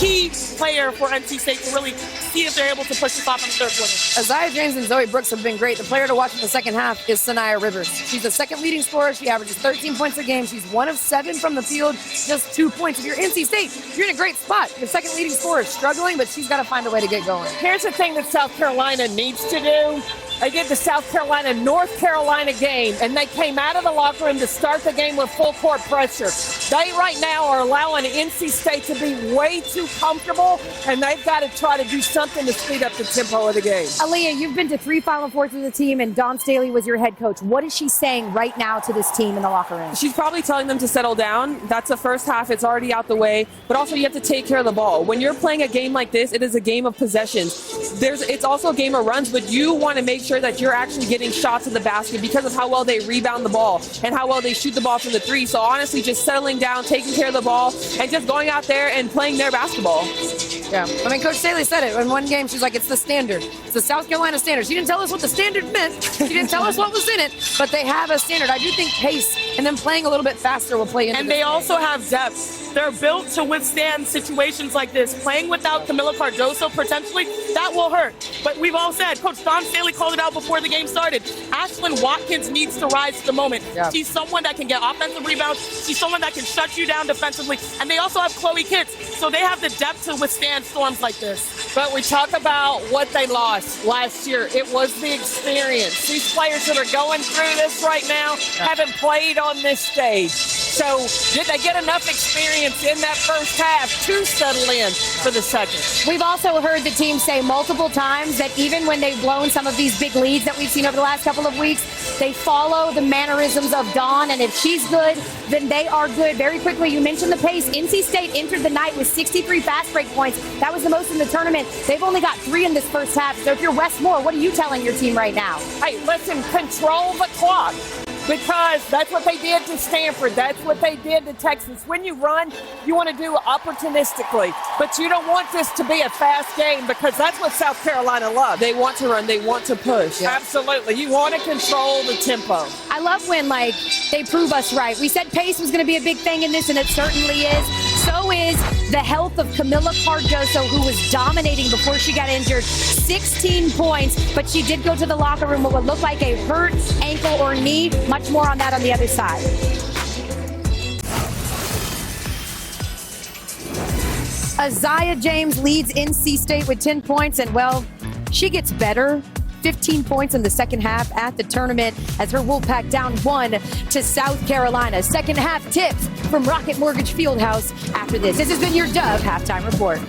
key player for NC State to really see if they're able to push this off in the third quarter. Isaiah James and Zoe Brooks have been great. The player to watch in the second half is Sanaya Rivers. She's the second leading scorer. She averages 13 points a game. She's 1 of 7 from the field, just 2 points. If you're NC State, you're in a great spot. Your second leading scorer is struggling, but she's got to find a way to get going. Here's the thing that South Carolina needs to do. They did the South Carolina-North Carolina game, and they came out of the locker room to start the game with full court pressure. They right now are allowing NC State to be way too comfortable, and they've got to try to do something to speed up the tempo of the game. Aaliyah, you've been to 3 Final Fours with the team, and Dawn Staley was your head coach. What is she saying right now to this team in the locker room? She's probably telling them to settle down. That's the first half. It's already out the way. But also you have to take care of the ball. When you're playing a game like this, it is a game of possessions. It's also a game of runs, but you want to make sure that you're actually getting shots at the basket because of how well they rebound the ball and how well they shoot the ball from the 3. So honestly, just settling down, taking care of the ball, and just going out there and playing their basketball. Yeah. I mean, Coach Staley said it in one game. She's like, it's the standard. It's the South Carolina standard. She didn't tell us what the standard meant. She didn't tell us what was in it, but they have a standard. I do think pace and then playing a little bit faster will play into And this they game. also have depth. They're built to withstand situations like this. Playing without Camilla Cardoso, potentially, that will hurt. But we've all said, Coach Dawn Staley called it out before the game started. Ashlyn Watkins needs to rise to the moment. Yeah. She's someone that can get offensive rebounds. She's someone that can shut you down defensively. And they also have Chloe Kitts, so they have the depth to withstand storms like this. But we talk about what they lost last year. It was the experience. These players that are going through this right now haven't played on this stage. So did they get enough experience in that first half to settle in for the second? We've also heard the team say multiple times that even when they've blown some of these big leads that we've seen over the last couple of weeks, they follow the mannerisms of Dawn, and if she's good, then they are good. Very quickly, you mentioned the pace. NC State entered the night with 63 fast break points. That was the most in the tournament. They've only got 3 in this first half. So if you're Wes Moore, what are you telling your team right now? Hey, listen, control the clock. Because that's what they did to Stanford. That's what they did to Texas. When you run, you want to do it opportunistically. But you don't want this to be a fast game because that's what South Carolina loves. They want to run. They want to push. Yeah. Absolutely. You want to control the tempo. I love when, they prove us right. We said pace was going to be a big thing in this, and it certainly is. So is the health of Camilla Cardoso, who was dominating before she got injured. 16 points, but she did go to the locker room with what looked like a hurt ankle or knee. Much more on that on the other side. Isaiah James leads NC State with 10 points, and, well, she gets better. 15 points in the second half at the tournament as her Wolfpack down 1 to South Carolina. Second half tips from Rocket Mortgage Fieldhouse after this. This has been your Dove Halftime Report.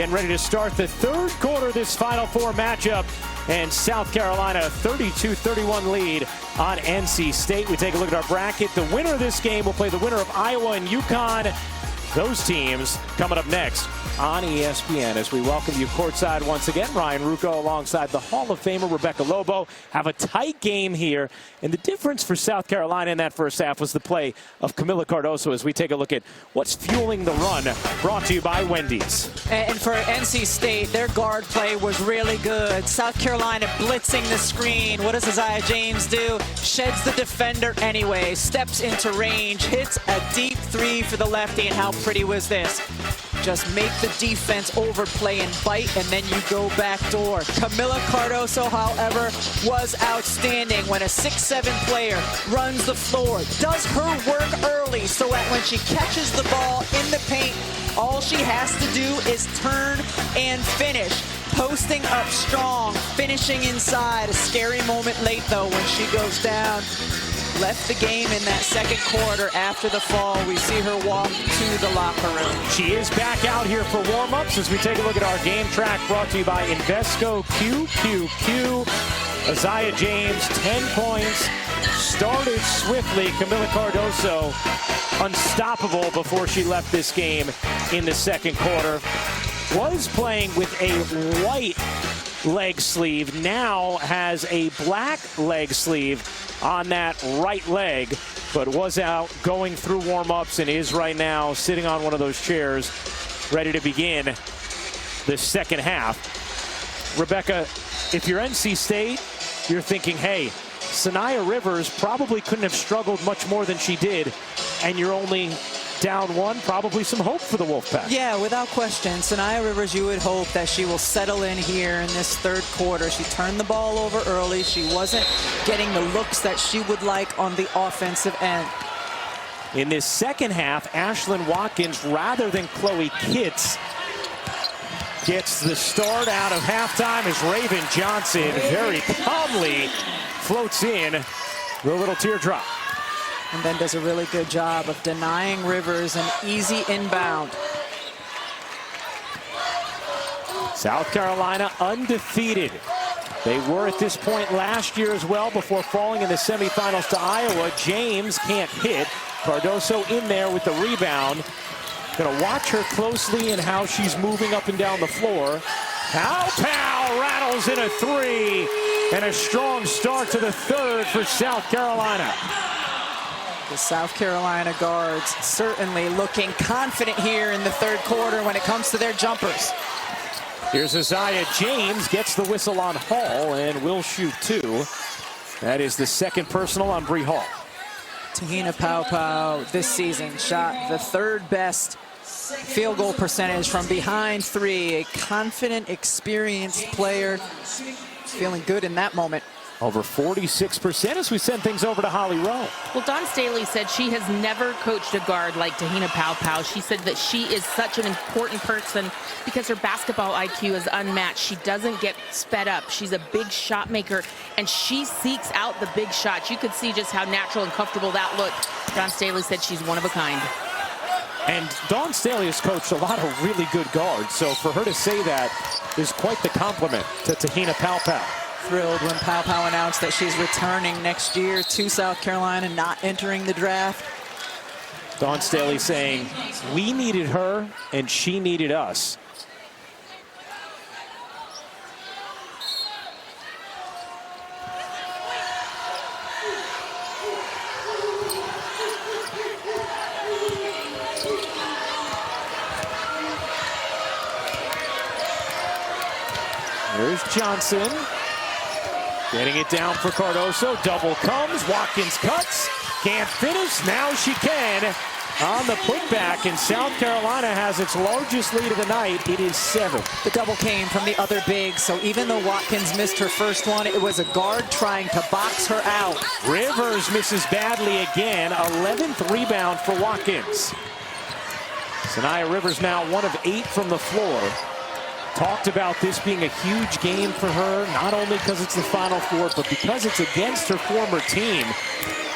Getting ready to start the third quarter of this Final Four matchup. And South Carolina, 32-31 lead on NC State. We take a look at our bracket. The winner of this game will play the winner of Iowa and UConn. Those teams coming up next on ESPN as we welcome you courtside once again. Ryan Ruocco alongside the Hall of Famer Rebecca Lobo. Have a tight game here. And the difference for South Carolina in that first half was the play of Camilla Cardoso as we take a look at what's fueling the run, brought to you by Wendy's. And for NC State, their guard play was really good. South Carolina blitzing the screen. What does Isaiah James do? Sheds the defender anyway, steps into range, hits a deep three for the lefty. And how pretty was this? Just make the defense overplay and bite, and then you go back door. Camilla Cardoso, however, was outstanding when a 6'7" player runs the floor, does her work early so that when she catches the ball in the paint, all she has to do is turn and finish. Posting up strong, finishing inside. A scary moment late, though, when she goes down. Left the game in that second quarter after the fall. We see her walk to the locker room. She is back out here for warm-ups as we take a look at our game track brought to you by Invesco QQQ. Isaiah James, 10 points, started swiftly. Camilla Cardoso, unstoppable before she left this game in the second quarter. Was playing with a white leg sleeve, now has a black leg sleeve on that right leg, but was out going through warm-ups and is right now sitting on one of those chairs ready to begin the second half. Rebecca, if you're NC State, you're thinking, hey, Sanaya Rivers probably couldn't have struggled much more than she did, and you're only down one, probably some hope for the Wolfpack. Yeah, without question. Sanaya Rivers, you would hope that she will settle in here in this third quarter. She turned the ball over early. She wasn't getting the looks that she would like on the offensive end. In this second half, Ashlyn Watkins, rather than Chloe Kitts, gets the start out of halftime as Raven Johnson very calmly floats in the little teardrop. And then does a really good job of denying Rivers an easy inbound. South Carolina undefeated. They were at this point last year as well before falling in the semifinals to Iowa. James can't hit. Cardoso in there with the rebound. Gonna watch her closely and how she's moving up and down the floor. Pow rattles in a three. And a strong start to the third for South Carolina. The South Carolina guards certainly looking confident here in the third quarter when it comes to their jumpers. Here's Isaiah James, gets the whistle on Hall and will shoot two. That is the second personal on Bree Hall. Te-Hina Pau this season shot the third best field goal percentage from behind three. A confident, experienced player, feeling good in that moment. Over 46% as we send things over to Holly Rowe. Well, Dawn Staley said she has never coached a guard like Te-Hina Pau. She said that she is such an important person because her basketball IQ is unmatched. She doesn't get sped up. She's a big shot maker, and she seeks out the big shots. You could see just how natural and comfortable that looked. Dawn Staley said she's one of a kind. And Dawn Staley has coached a lot of really good guards, so for her to say that is quite the compliment to Te-Hina Pau. Thrilled when Pau announced that she's returning next year to South Carolina, not entering the draft. Dawn Staley saying, we needed her and she needed us. There's Johnson. Getting it down for Cardoso. Double comes. Watkins cuts. Can't finish. Now she can. On the putback, and South Carolina has its largest lead of the night. It is 7. The double came from the other big, so even though Watkins missed her first one, it was a guard trying to box her out. Rivers misses badly again. 11th rebound for Watkins. Sanaya Rivers now 1 of 8 from the floor. Talked about this being a huge game for her, not only because it's the Final Four, but because it's against her former team.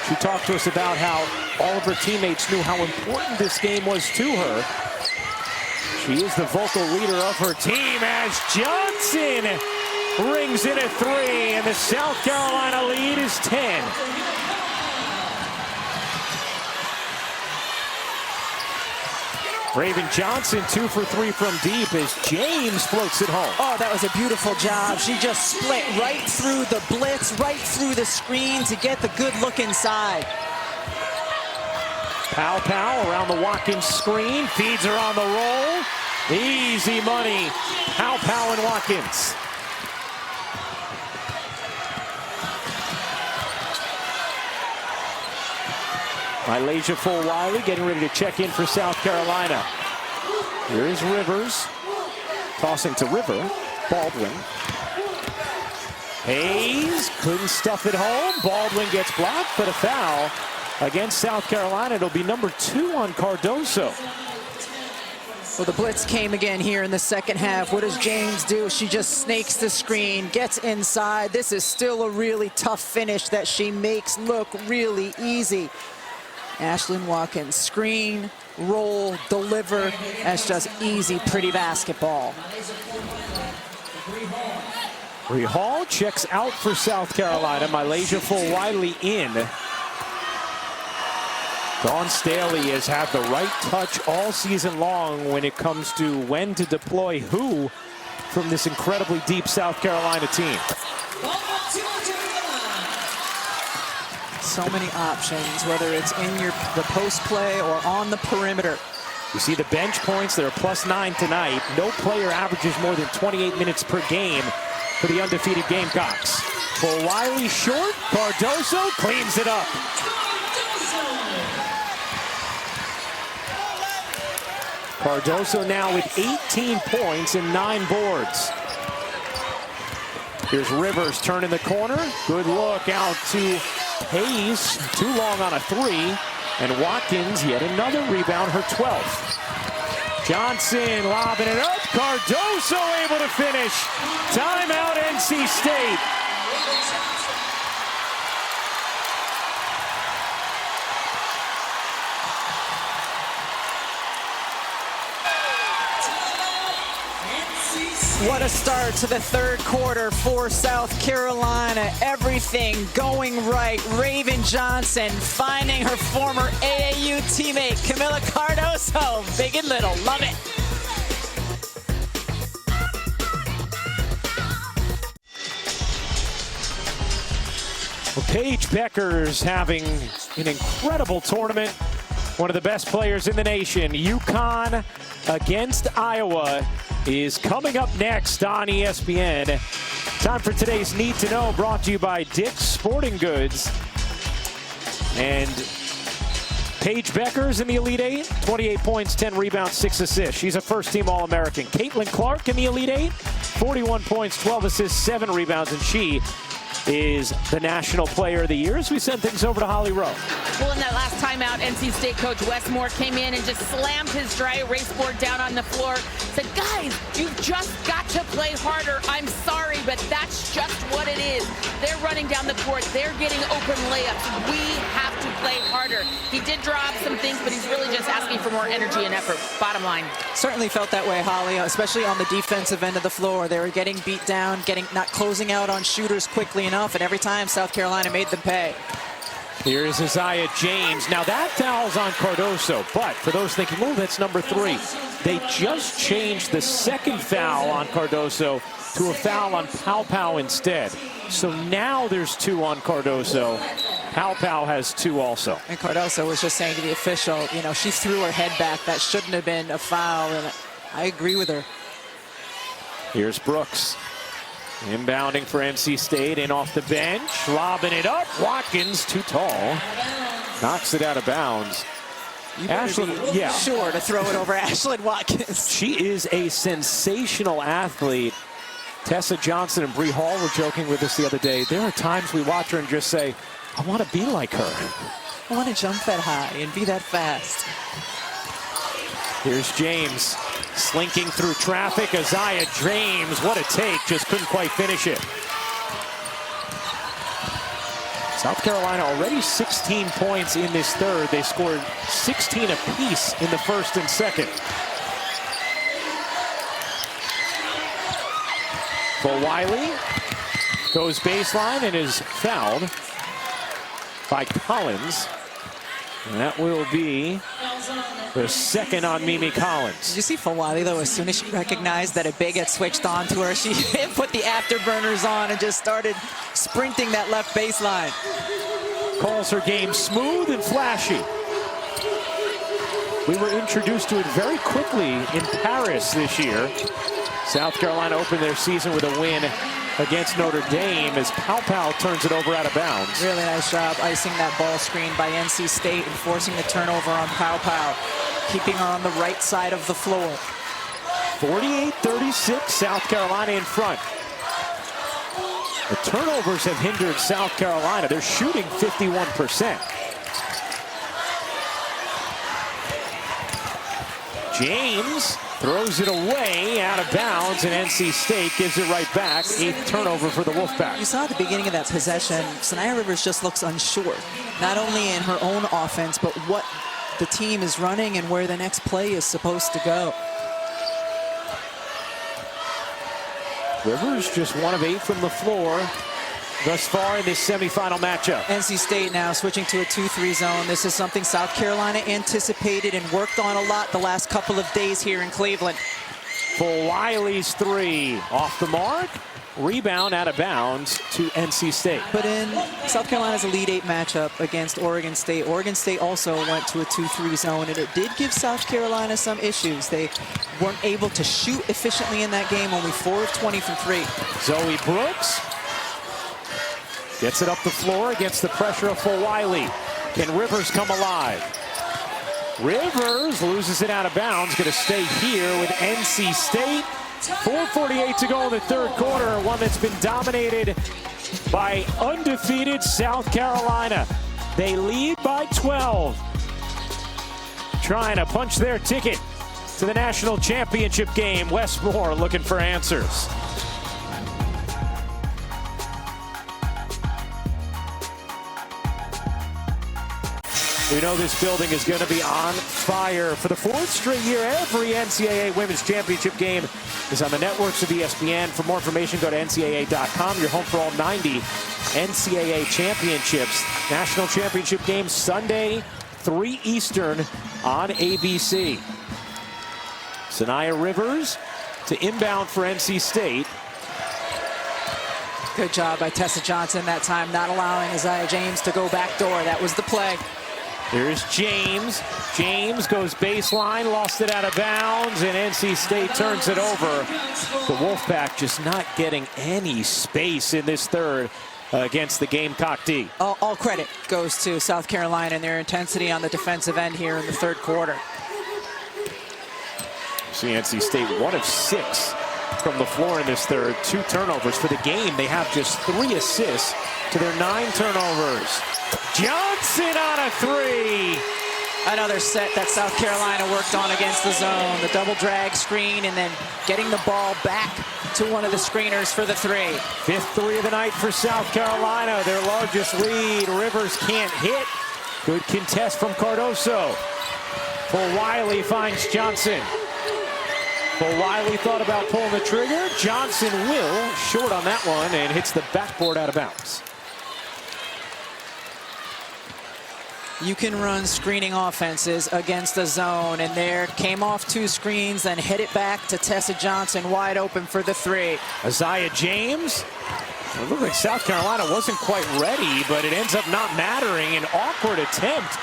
She talked to us about how all of her teammates knew how important this game was to her. She is the vocal leader of her team as Johnson rings in a 3, and the South Carolina lead is 10. Raven Johnson 2 for 3 from deep as James floats it home. Oh, that was a beautiful job. She just split right through the blitz, right through the screen to get the good look inside. Pow around the Watkins screen, feeds her on the roll. Easy money. Pow and Watkins. Mylasia Fulwiley getting ready to check in for South Carolina. Here is Rivers. Tossing to River. Baldwin. Hayes couldn't stuff it home. Baldwin gets blocked, but a foul against South Carolina. It'll be number 2 on Cardoso. Well, the blitz came again here in the second half. What does James do? She just snakes the screen, gets inside. This is still a really tough finish that she makes look really easy. Ashlyn Watkins, screen, roll, deliver. That's just easy, pretty basketball. Bree Hall checks out for South Carolina. Mylasia Fulwiley in. Dawn Staley has had the right touch all season long when it comes to when to deploy who from this incredibly deep South Carolina team. So many options, whether it's in the post play or on the perimeter. You see the bench points, they're +9 tonight. No player averages more than 28 minutes per game for the undefeated Gamecocks. Fulwiley short, Cardoso cleans it up. Cardoso now with 18 points and 9 boards. Here's Rivers turning the corner. Good look out to Hayes, too long on a 3. And Watkins, yet another rebound, her 12th. Johnson lobbing it up. Cardoso able to finish. Timeout, NC State. What a start to the third quarter for South Carolina. Everything going right. Raven Johnson finding her former AAU teammate, Camilla Cardoso. Big and little, love it. Well, Paige Becker's having an incredible tournament. One of the best players in the nation. UConn against Iowa is coming up next on ESPN. Time for today's Need to Know, brought to you by Dick's Sporting Goods. And Paige Becker's in the Elite 8, 28 points, 10 rebounds, 6 assists. She's a first-team All-American. Caitlin Clark in the Elite 8, 41 points, 12 assists, 7 rebounds, and she is the National Player of the Year. As we send things over to Holly Rowe. Well, in that last timeout, NC State coach Westmore came in and just slammed his dry erase board down on the floor. Said, guys, you've just got to play harder. I'm sorry, but that's just what it is. They're running down the court. They're getting open layups. We have to play harder. He did draw up some things, but he's really just asking for more energy and effort. Bottom line. Certainly felt that way, Holly, especially on the defensive end of the floor. They were getting beat down, not closing out on shooters quickly enough, and every time South Carolina made them pay. Here's Isaiah James. Now that foul's on Cardoso, but for those thinking, oh, that's number 3. They just changed the second foul on Cardoso to a foul on Pow instead. So now there's 2 on Cardoso. Pow has 2 also. And Cardoso was just saying to the official, you know, she threw her head back. That shouldn't have been a foul, and I agree with her. Here's Brooks. Inbounding for NC State, in off the bench, lobbing it up. Watkins, too tall, knocks it out of bounds. Ashlyn, yeah, sure to throw it over Ashlyn Watkins. She is a sensational athlete. Tessa Johnson and Bree Hall were joking with us the other day. There are times we watch her and just say, I want to be like her. I want to jump that high and be that fast. Here's James. Slinking through traffic, Isaiah James, what a take, just couldn't quite finish it. South Carolina already 16 points in this third. They scored 16 apiece in the first and second. Fulwiley goes baseline and is fouled by Collins. And that will be the second on Mimi Collins. Did you see Fulwiley, though, as soon as she recognized that a big had switched on to her, she put the afterburners on and just started sprinting that left baseline. Calls her game smooth and flashy. We were introduced to it very quickly in Paris this year. South Carolina opened their season with a win against Notre Dame as Pau turns it over out of bounds. Really nice job icing that ball screen by NC State and forcing the turnover on Pau, keeping her on the right side of the floor. 48-36, South Carolina in front. The turnovers have hindered South Carolina. They're shooting 51%. James throws it away out of bounds, and NC State gives it right back. 8th turnover for the Wolfpack. You saw at the beginning of that possession, Sanaya Rivers just looks unsure, not only in her own offense, but what the team is running and where the next play is supposed to go. Rivers just 1 of 8 from the floor thus far in this semifinal matchup. NC State now switching to a 2-3 zone. This is something South Carolina anticipated and worked on a lot the last couple of days here in Cleveland. Fulwiley's 3 off the mark. Rebound out of bounds to NC State. But in South Carolina's Elite 8 matchup against Oregon State also went to a 2-3 zone, and it did give South Carolina some issues. They weren't able to shoot efficiently in that game, only 4 of 20 from 3. Zoe Brooks gets it up the floor against the pressure of Fulwiley. Can Rivers come alive? Rivers loses it out of bounds. Going to stay here with NC State. 4:48 to go in the third quarter. One that's been dominated by undefeated South Carolina. They lead by 12. Trying to punch their ticket to the national championship game. Wes Moore looking for answers. We know this building is going to be on fire. For the 4th straight year, every NCAA Women's Championship game is on the networks of ESPN. For more information, go to ncaa.com. You're home for all 90 NCAA championships. National championship game Sunday, 3 Eastern on ABC. Sanaya Rivers to inbound for NC State. Good job by Tessa Johnson that time, not allowing Isaiah James to go backdoor. That was the play. Here's James. James goes baseline, lost it out of bounds, and NC State turns it over. The Wolfpack just not getting any space in this third against the Gamecock D. All credit goes to South Carolina and their intensity on the defensive end here in the third quarter. See NC State 1 of 6 from the floor in this third. 2 turnovers for the game. They have just 3 assists to their 9 turnovers. Johnson on a 3. Another set that South Carolina worked on against the zone. The double drag screen and then getting the ball back to one of the screeners for the 3. 5th 3 of the night for South Carolina. Their largest lead. Rivers can't hit. Good contest from Cardoso. Fulwiley finds Johnson. Fulwiley thought about pulling the trigger. Johnson will. Short on that one and hits the backboard out of bounds. You can run screening offenses against the zone, and there came off 2 screens, then hit it back to Tessa Johnson, wide open for the 3. Isaiah James. It looked like South Carolina wasn't quite ready, but it ends up not mattering. An awkward attempt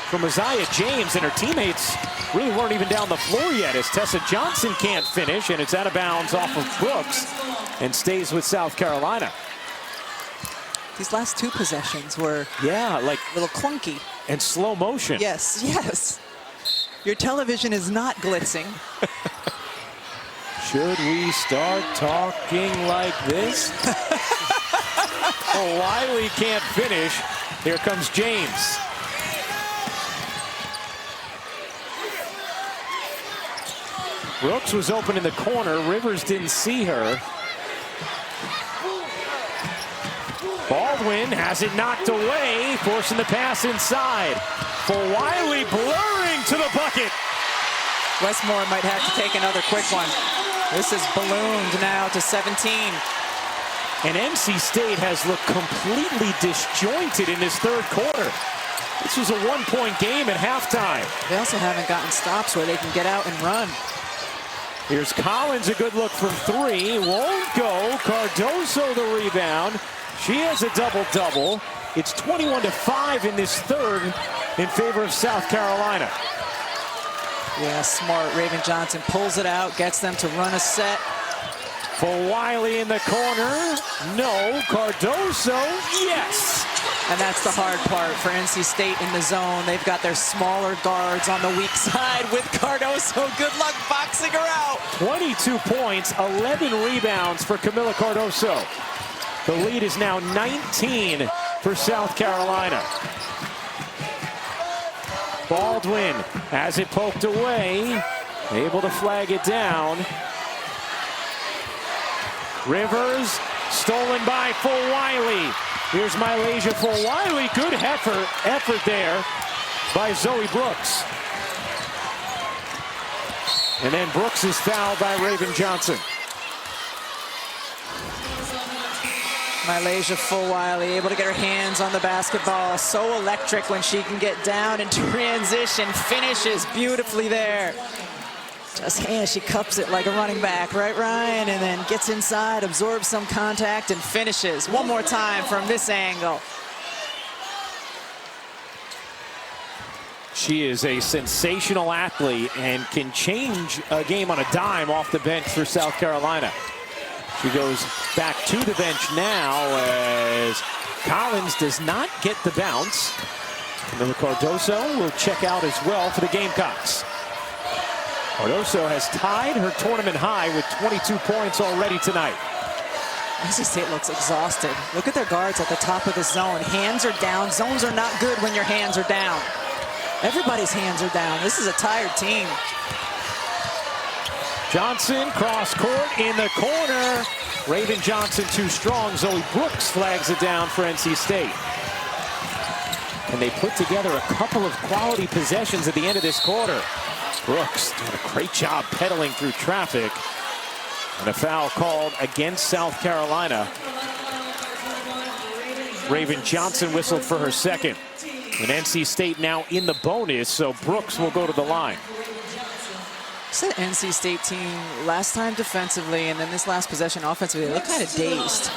from Isaiah James, and her teammates really weren't even down the floor yet as Tessa Johnson can't finish, and it's out of bounds off of Brooks and stays with South Carolina. These last 2 possessions were like a little clunky. And slow motion. Yes, yes. Your television is not glitzing. Should we start talking like this? Wiley can't finish. Here comes James. Brooks was open in the corner. Rivers didn't see her. Baldwin has it knocked away, forcing the pass inside. Fulwiley blurring to the bucket. Westmore might have to take another quick one. This is ballooned now to 17. And NC State has looked completely disjointed in this third quarter. This was a one-point game at halftime. They also haven't gotten stops where they can get out and run. Here's Collins, a good look from three. Won't go. Cardoso the rebound. She has a double-double. It's 21-5 in this third in favor of South Carolina. Yeah, smart. Raven Johnson pulls it out, gets them to run a set. Fulwiley in the corner. No. Cardoso, yes. And that's the hard part for NC State in the zone. They've got their smaller guards on the weak side with Cardoso. Good luck boxing her out. 22 points, 11 rebounds for Camilla Cardoso. The lead is now 19 for South Carolina. Baldwin has it poked away, able to flag it down. Rivers, stolen by Fulwiley. Here's Malaysia Fulwiley. Good effort there by Zoe Brooks. And then Brooks is fouled by Raven Johnson. Malaysia Fulwiley able to get her hands on the basketball. So electric when she can get down in transition. Finishes beautifully there. Just hands, she cups it like a running back, right, Ryan? And then gets inside, absorbs some contact, and finishes. One more time from this angle. She is a sensational athlete and can change a game on a dime off the bench for South Carolina. She goes back to the bench now as Collins does not get the bounce. Camilla Cardoso will check out as well for the Gamecocks. Cardoso has tied her tournament high with 22 points already tonight. NC State looks exhausted. Look at their guards at the top of the zone. Hands are down. Zones are not good when your hands are down. Everybody's hands are down. This is a tired team. Johnson cross court in the corner. Raven Johnson too strong. Zoe Brooks flags it down for NC State. And they put together a couple of quality possessions at the end of this quarter. Brooks doing a great job pedaling through traffic. And a foul called against South Carolina. Raven Johnson whistled for her second. And NC State now in the bonus, so Brooks will go to the line. It's an NC State team last time defensively, and then this last possession offensively, they look kind of dazed,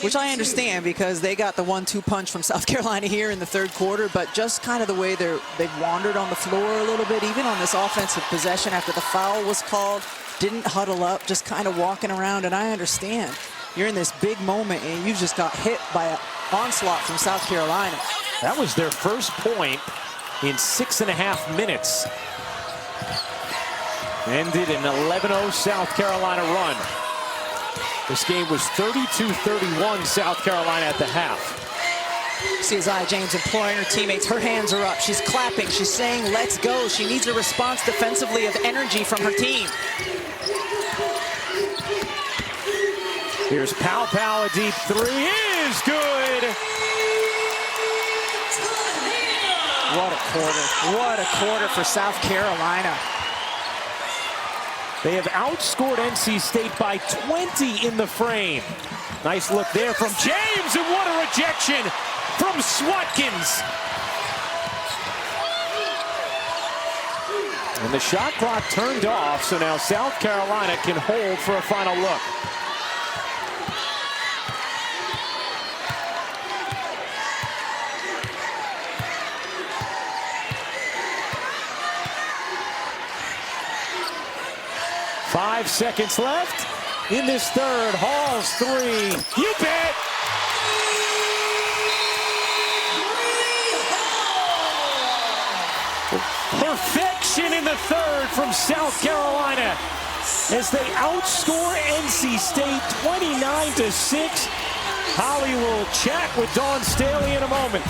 which I understand because they got the 1-2 punch from South Carolina here in the third quarter, but just kind of the way they've wandered on the floor a little bit, even on this offensive possession after the foul was called, didn't huddle up, just kind of walking around, and I understand. You're in this big moment, and you just got hit by an onslaught from South Carolina. That was their first point in 6.5 minutes. Ended an 11-0 South Carolina run. This game was 32-31 South Carolina at the half. See Isaiah James imploring her teammates. Her hands are up. She's clapping. She's saying, let's go. She needs a response defensively of energy from her team. Here's Pow, a deep three is good. What a quarter. What a quarter for South Carolina. They have outscored NC State by 20 in the frame. Nice look there from James, and what a rejection from Swatkins. And the shot clock turned off, so now South Carolina can hold for a final look. Five seconds left in this third. Hall's three. You bet. Perfection in the third from South Carolina as they outscore NC State 29-6. Holly will chat with Dawn Staley in a moment.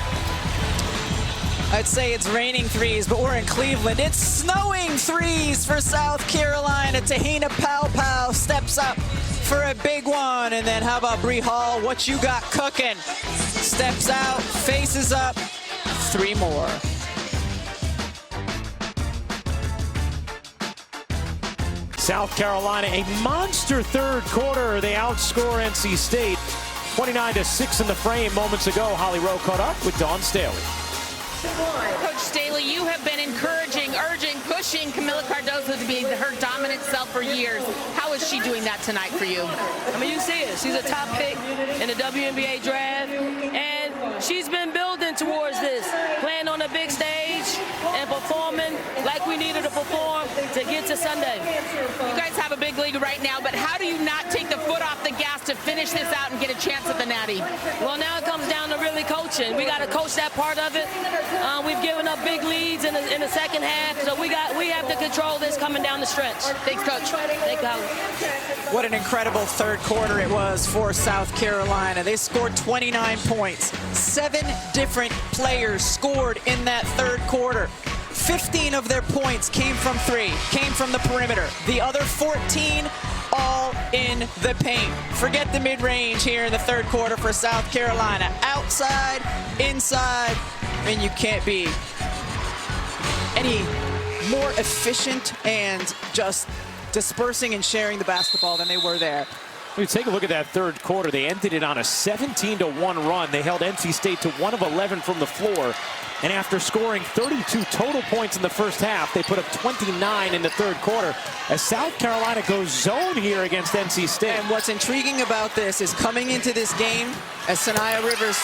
I'd say it's raining threes, but we're in Cleveland. It's snowing threes for South Carolina. Te-Hina Pow steps up for a big one. And then how about Bree Hall? What you got cooking? Steps out, faces up, three more. South Carolina, a monster third quarter. They outscore NC State 29-6 in the frame moments ago. Holly Rowe caught up with Dawn Staley. Coach Staley, you have been encouraging, urging, pushing Camilla Cardoso to be her dominant self for years. How is she doing that tonight for you? I mean, you see it. She's a top pick in the WNBA draft, and she's been building towards this, playing on the big stage and performing like we needed to perform to get to Sunday. You guys have a big league right now, but how do you not take the foot off the gas to finish this out and get a chance at the Natty? Well, now it comes down to really coaching. We got to coach that part of it. We've given up big leads in the second half, so we have to control this coming down the stretch. Thanks, Coach. Thank you. What an incredible third quarter it was for South Carolina. They scored 29 points. 7 different players scored in that third quarter. 15 of their points came from 3, came from the perimeter. The other 14 all in the paint. Forget the mid-range here in the third quarter for South Carolina. Outside, inside, and you can't be any more efficient and just dispersing and sharing the basketball than they were there. We take a look at that third quarter. They ended it on a 17-1 run. They held NC State to 1 of 11 from the floor. And after scoring 32 total points in the first half, they put up 29 in the third quarter as South Carolina goes zone here against NC State. And what's intriguing about this is coming into this game, as Sanaya Rivers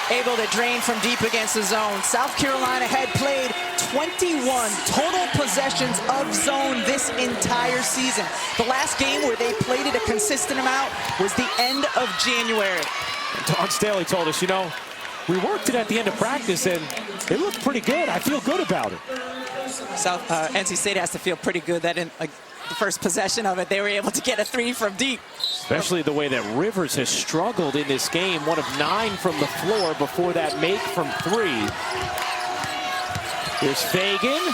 able to drain from deep against the zone, South Carolina had played 21 total possessions of zone this entire season. The last game where they played it a consistent amount was the end of January. Dawn Staley told us, you know, we worked it at the end of practice, and it looked pretty good. I feel good about it. NC State has to feel pretty good that in the first possession of it, they were able to get a 3 from deep. Especially the way that Rivers has struggled in this game. 1 of 9 from the floor before that make from 3. Here's Fagan.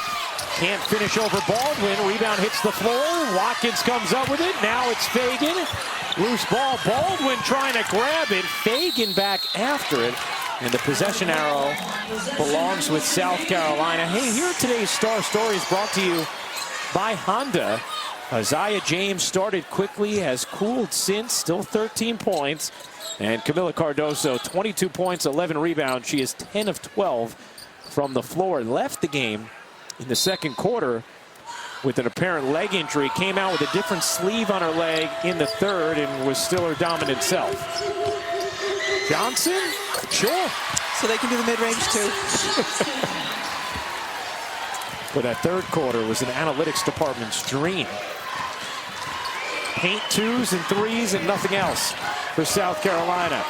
Can't finish over Baldwin. Rebound hits the floor. Watkins comes up with it. Now it's Fagan. Loose ball. Baldwin trying to grab it. Fagan back after it. And the possession arrow belongs with South Carolina. Hey, here are today's Star Stories brought to you by Honda. Isaiah James started quickly, has cooled since, still 13 points. And Camilla Cardoso, 22 points, 11 rebounds. She is 10 of 12 from the floor. Left the game in the second quarter with an apparent leg injury. Came out with a different sleeve on her leg in the third and was still her dominant self. Johnson? Sure. So they can do the mid-range too. But that third quarter was an analytics department's dream. Paint 2s and 3s and nothing else for South Carolina.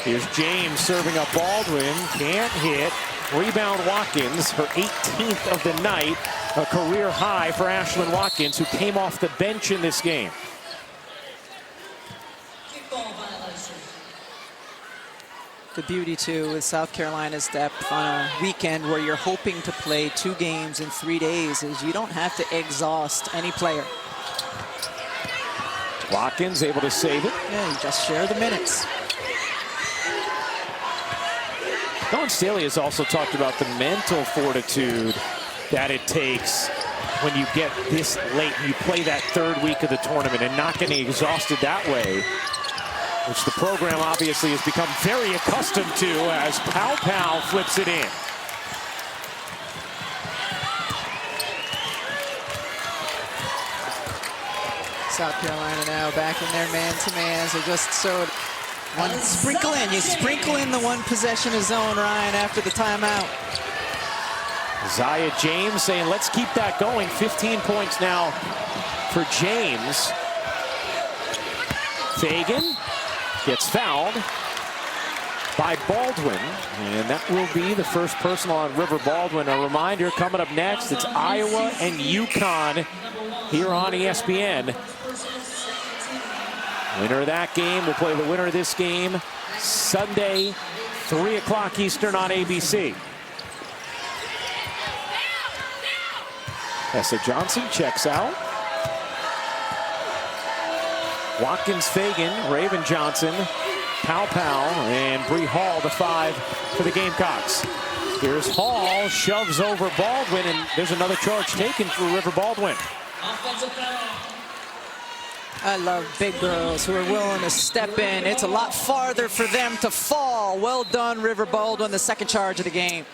Here's James serving up Baldwin. Can't hit. Rebound Watkins, her 18th of the night. A career high for Ashlyn Watkins, who came off the bench in this game. The beauty, too, with South Carolina's depth on a weekend where you're hoping to play 2 games in 3 days is you don't have to exhaust any player. Watkins able to save it. Yeah, you just share the minutes. Dawn Staley has also talked about the mental fortitude that it takes when you get this late and you play that third week of the tournament and not getting exhausted that way, which the program obviously has become very accustomed to as Pow Pow flips it in. South Carolina now back in their man-to-man. So just so one sprinkle in. You sprinkle in the one possession of zone, Ryan, after the timeout. Isaiah James saying, let's keep that going. 15 points now for James. Fagan gets fouled by Baldwin, and that will be the first personal on River Baldwin. A reminder, coming up next, it's Iowa and UConn here on ESPN. Winner of that game will play the winner of this game Sunday, 3 o'clock Eastern on ABC. Tessa Johnson checks out. Watkins, Fagan, Raven Johnson, Pow Pow, and Bree Hall, the 5 for the Gamecocks. Here's Hall, shoves over Baldwin, and there's another charge taken for River Baldwin. I love big girls who are willing to step in. It's a lot farther for them to fall. Well done, River Baldwin, the second charge of the game.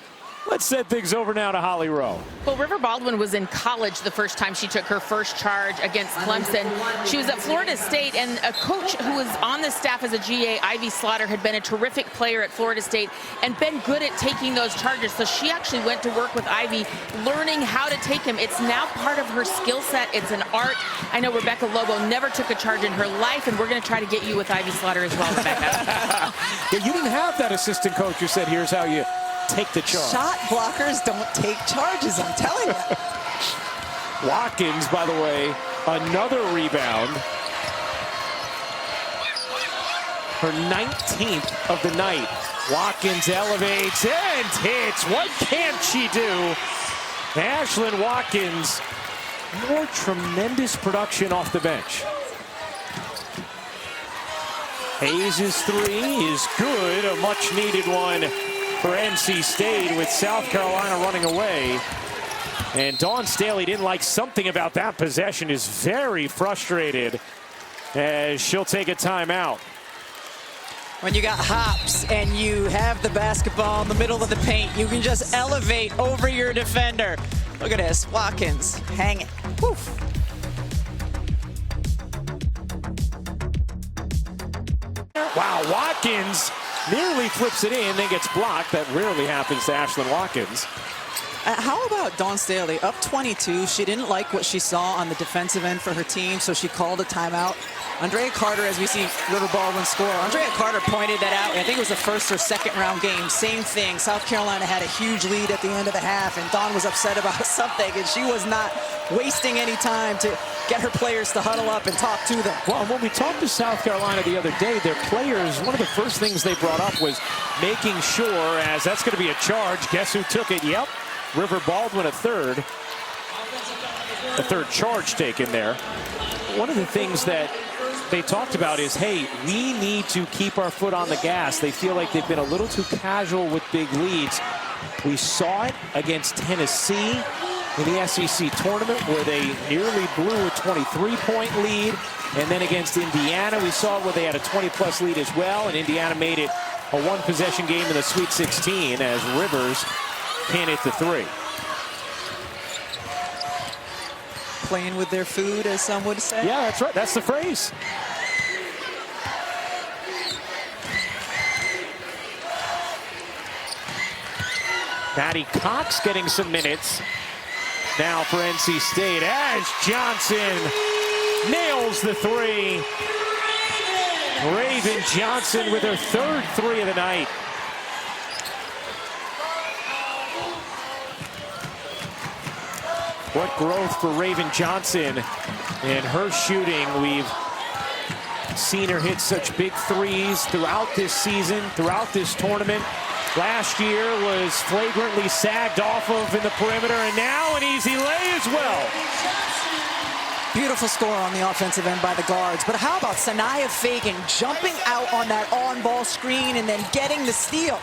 Let's send things over now to Holly Rowe. Well, River Baldwin was in college the first time she took her first charge against Clemson. She was at Florida State, and a coach who was on the staff as a GA, Ivy Slaughter, had been a terrific player at Florida State and been good at taking those charges. So she actually went to work with Ivy, learning how to take him. It's now part of her skill set. It's an art. I know Rebecca Lobo never took a charge in her life, and we're going to try to get you with Ivy Slaughter as well, Rebecca. Yeah, you didn't have that assistant coach who said, here's how you take the charge. Shot blockers don't take charges, I'm telling you. Watkins, by the way, another rebound. Her 19th of the night. Watkins elevates and hits. What can't she do? Ashlyn Watkins, more tremendous production off the bench. Hayes' three is good, a much needed one for NC State with South Carolina running away. And Dawn Staley didn't like something about that possession, is very frustrated as she'll take a timeout. When you got hops and you have the basketball in the middle of the paint, you can just elevate over your defender. Look at this, Watkins, hang it. Woof. Wow, Watkins nearly flips it in, then gets blocked. That rarely happens to Ashlyn Watkins. How about Dawn Staley? Up 22. She didn't like what she saw on the defensive end for her team, so she called a timeout. Andrea Carter, as we see River Baldwin score, Andrea Carter pointed that out. I think it was the first or second round game. Same thing. South Carolina had a huge lead at the end of the half, and Dawn was upset about something, and she was not wasting any time to get her players to huddle up and talk to them. Well, when we talked to South Carolina the other day, their players, one of the first things they brought up was making sure, as that's going to be a charge. Guess who took it? Yep, River Baldwin, a third charge taken there. One of the things that they talked about is, hey, we need to keep our foot on the gas. They feel like they've been a little too casual with big leads. We saw it against Tennessee in the SEC tournament where they nearly blew a 23-point lead. And then against Indiana, we saw it where they had a 20-plus lead as well. And Indiana made it a one-possession game in the Sweet 16 as Rivers can't hit the three. Playing with their food, as some would say. Yeah, that's right. That's the phrase. Maddie Cox getting some minutes now for NC State as Johnson nails the three. Raven Johnson with her third three of the night. What growth for Raven Johnson in her shooting. We've seen her hit such big threes throughout this season, throughout this tournament. Last year was flagrantly sagged off of in the perimeter, and now an easy lay as well. Beautiful score on the offensive end by the guards. But how about Sanaya Fagan jumping out on that on-ball screen and then getting the steal?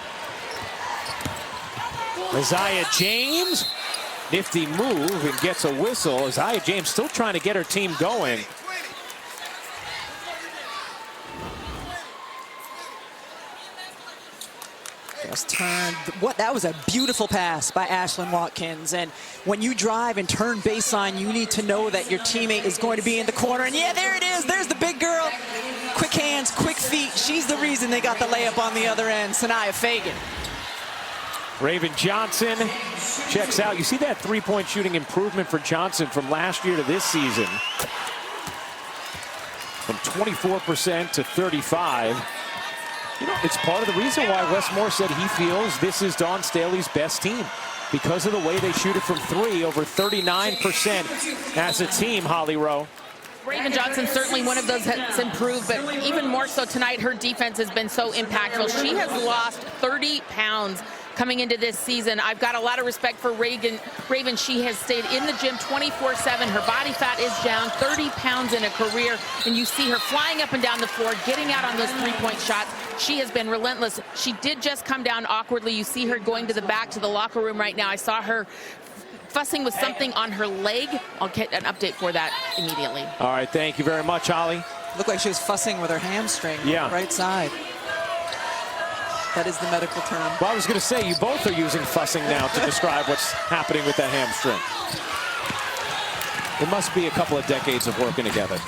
Isaiah James, nifty move and gets a whistle. Isaiah James still trying to get her team going. Just turned. That was a beautiful pass by Ashlyn Watkins. And when you drive and turn baseline, you need to know that your teammate is going to be in the corner. And yeah, there it is. There's the big girl. Quick hands, quick feet. She's the reason they got the layup on the other end. Sanaya Fagan. Raven Johnson checks out. You see that three-point shooting improvement for Johnson from last year to this season. From 24% to 35%. You know, it's part of the reason why Wes Moore said he feels this is Dawn Staley's best team, because of the way they shoot it from three, over 39% as a team, Holly Rowe. Raven Johnson, certainly one of those that's improved, but even more so tonight, her defense has been so impactful. She has lost 30 pounds coming into this season. I've got a lot of respect for Raven. She has stayed in the gym 24/7. Her body fat is down 30 pounds in a career, and you see her flying up and down the floor, getting out on those three-point shots. She has been relentless. She did just come down awkwardly. You see her going to the back to the locker room right now. I saw her fussing with something on her leg. I'll get an update for that immediately. All right, thank you very much, Holly. Looked like she was fussing with her hamstring. Yeah. Right side. That is the medical term. Well, I was going to say, you both are using fussing now to describe what's happening with that hamstring. It must be a couple of decades of working together.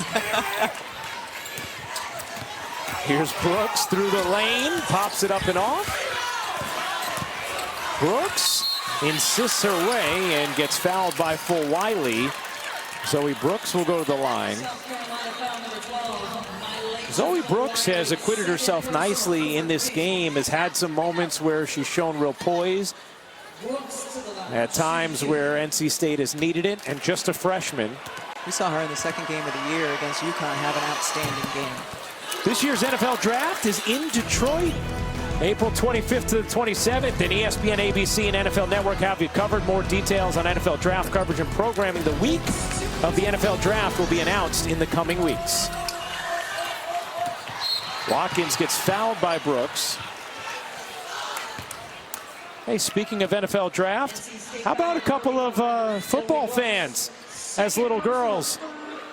Here's Brooks through the lane, pops it up and off. Brooks insists her way and gets fouled by Fulwiley. Zoe Brooks will go to the line. Zoe Brooks has acquitted herself nicely in this game, has had some moments where she's shown real poise, at times where NC State has needed it, and just a freshman. We saw her in the second game of the year against UConn have an outstanding game. This year's NFL Draft is in Detroit, April 25th to the 27th, and ESPN, ABC, and NFL Network have you covered. More details on NFL Draft coverage and programming the week of the NFL Draft will be announced in the coming weeks. Watkins gets fouled by Brooks. Hey, speaking of NFL Draft, how about a couple of football fans as little girls?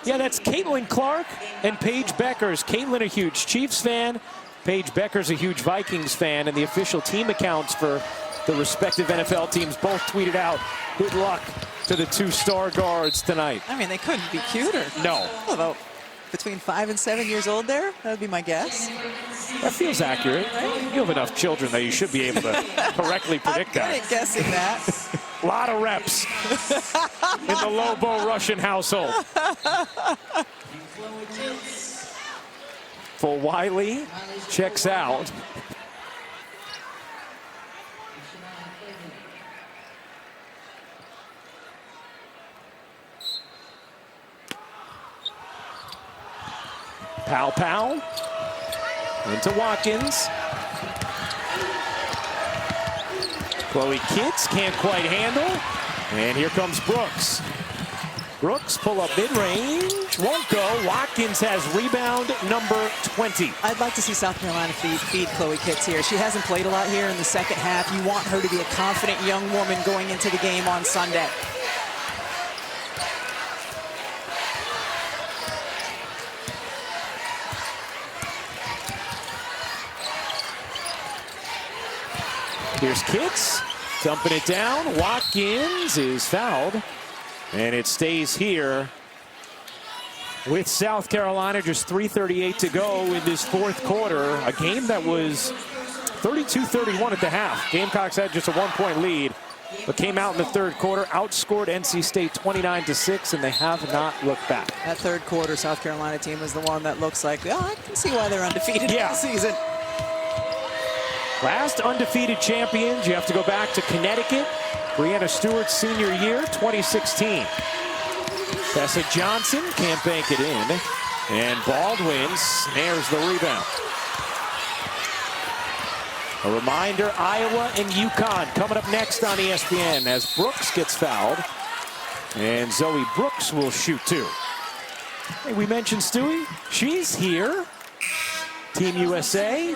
Yeah, that's Caitlin Clark and Paige Beckers. Caitlin, a huge Chiefs fan. Paige Beckers, a huge Vikings fan. And the official team accounts for the respective NFL teams both tweeted out, good luck to the two star guards tonight. I mean, they couldn't be cuter. No. About between 5 and 7 years old there, that would be my guess. That feels accurate. You have enough children that you should be able to correctly predict that. I'm good at guessing that. A lot of reps in the Lobo Russian household. Fulwiley checks out. Pow into Watkins. Chloe Kitts can't quite handle. And here comes Brooks. Brooks pull up mid-range, won't go. Watkins has rebound number 20. I'd like to see South Carolina feed Chloe Kitts here. She hasn't played a lot here in the second half. You want her to be a confident young woman going into the game on Sunday. Here's Kitts, dumping it down. Watkins is fouled, and it stays here with South Carolina. Just 3:38 to go in this fourth quarter. A game that was 32-31 at the half. Gamecocks had just a 1-point lead, but came out in the third quarter, outscored NC State 29-6, and they have not looked back. That third quarter South Carolina team is the one that looks like, oh, I can see why they're undefeated this season. Last undefeated champions, you have to go back to Connecticut. Brianna Stewart's senior year, 2016. Tessa Johnson can't bank it in. And Baldwin snares the rebound. A reminder, Iowa and UConn coming up next on ESPN as Brooks gets fouled. And Zoe Brooks will shoot two. Hey, we mentioned Stewie. She's here. Team USA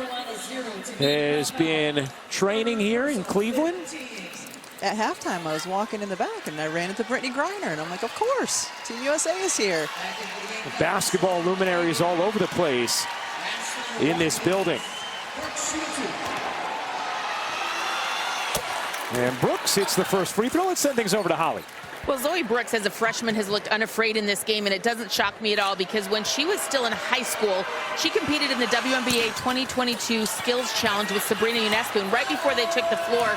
has been training here in Cleveland. At halftime, I was walking in the back, and I ran into Brittany Griner, and I'm like, of course, Team USA is here. The basketball luminaries all over the place in this building. And Brooks hits the first free throw. Let's send things over to Holly. Well, Zoe Brooks, as a freshman, has looked unafraid in this game, and it doesn't shock me at all because when she was still in high school, she competed in the WNBA 2022 Skills Challenge with Sabrina Ionescu, and right before they took the floor,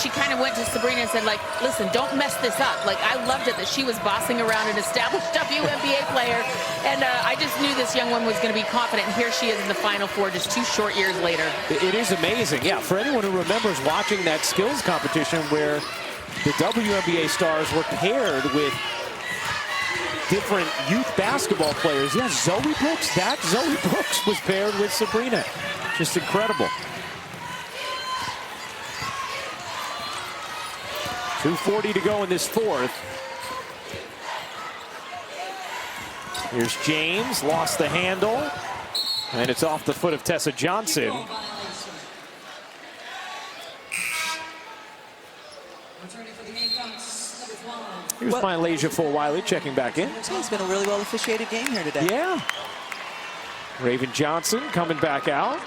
she kind of went to Sabrina and said, like, listen, don't mess this up. Like, I loved it that she was bossing around an established WNBA player, and I just knew this young woman was going to be confident, and here she is in the Final Four just 2 short years later. It is amazing. Yeah, for anyone who remembers watching that skills competition where the WNBA stars were paired with different youth basketball players. Yeah, Zoe Brooks, that Zoe Brooks was paired with Sabrina. Just incredible. 2:40 to go in this fourth. Here's James, lost the handle, and it's off the foot of Tessa Johnson. Here's my Malaysia Fulwiley checking back in. It's been a really well officiated game here today. Yeah. Raven Johnson coming back out.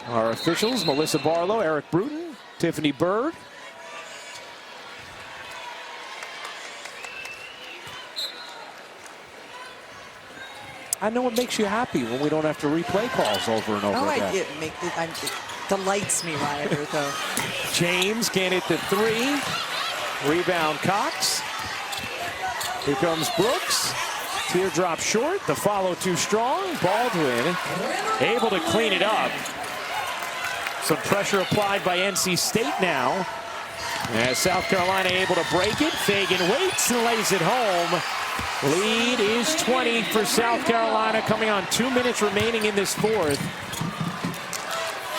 Our officials, Melissa Barlow, Eric Bruton, Tiffany Bird. I know it makes you happy when we don't have to replay calls over and over again. It delights me, Ryder, though. James can't hit the three. Rebound Cox. Here comes Brooks. Teardrop short. The follow too strong. Baldwin able to clean it up. Some pressure applied by NC State now. As South Carolina able to break it. Fagan waits and lays it home. Lead is 20 for South Carolina, coming on 2 minutes remaining in this fourth.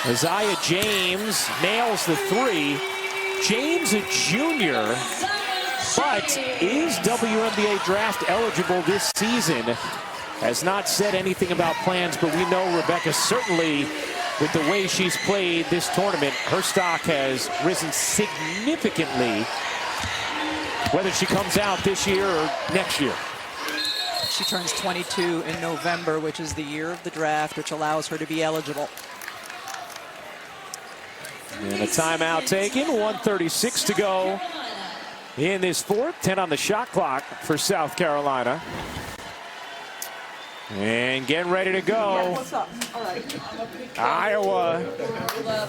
Isaiah James nails the three. James, a junior, but is WNBA draft eligible this season. Has not said anything about plans, but we know Rebecca certainly, with the way she's played this tournament, her stock has risen significantly, whether she comes out this year or next year. She turns 22 in November, which is the year of the draft, which allows her to be eligible. And a timeout taken, 1:36 to go in this fourth. 10 on the shot clock for South Carolina. And getting ready to go. What's up? All right. Iowa. I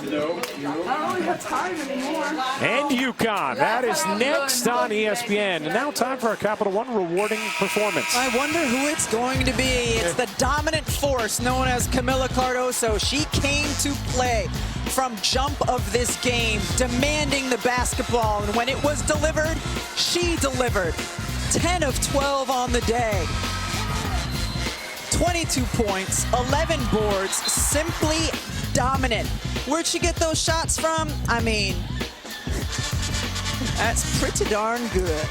don't really have time anymore. And UConn. That is next on ESPN. And now time for a Capital One rewarding performance. I wonder who it's going to be. It's the dominant force known as Camilla Cardoso. She came to play from jump of this game, demanding the basketball. And when it was delivered, she delivered. 10 of 12 on the day. 22 points, 11 boards, simply dominant. Where'd she get those shots from? I mean, that's pretty darn good.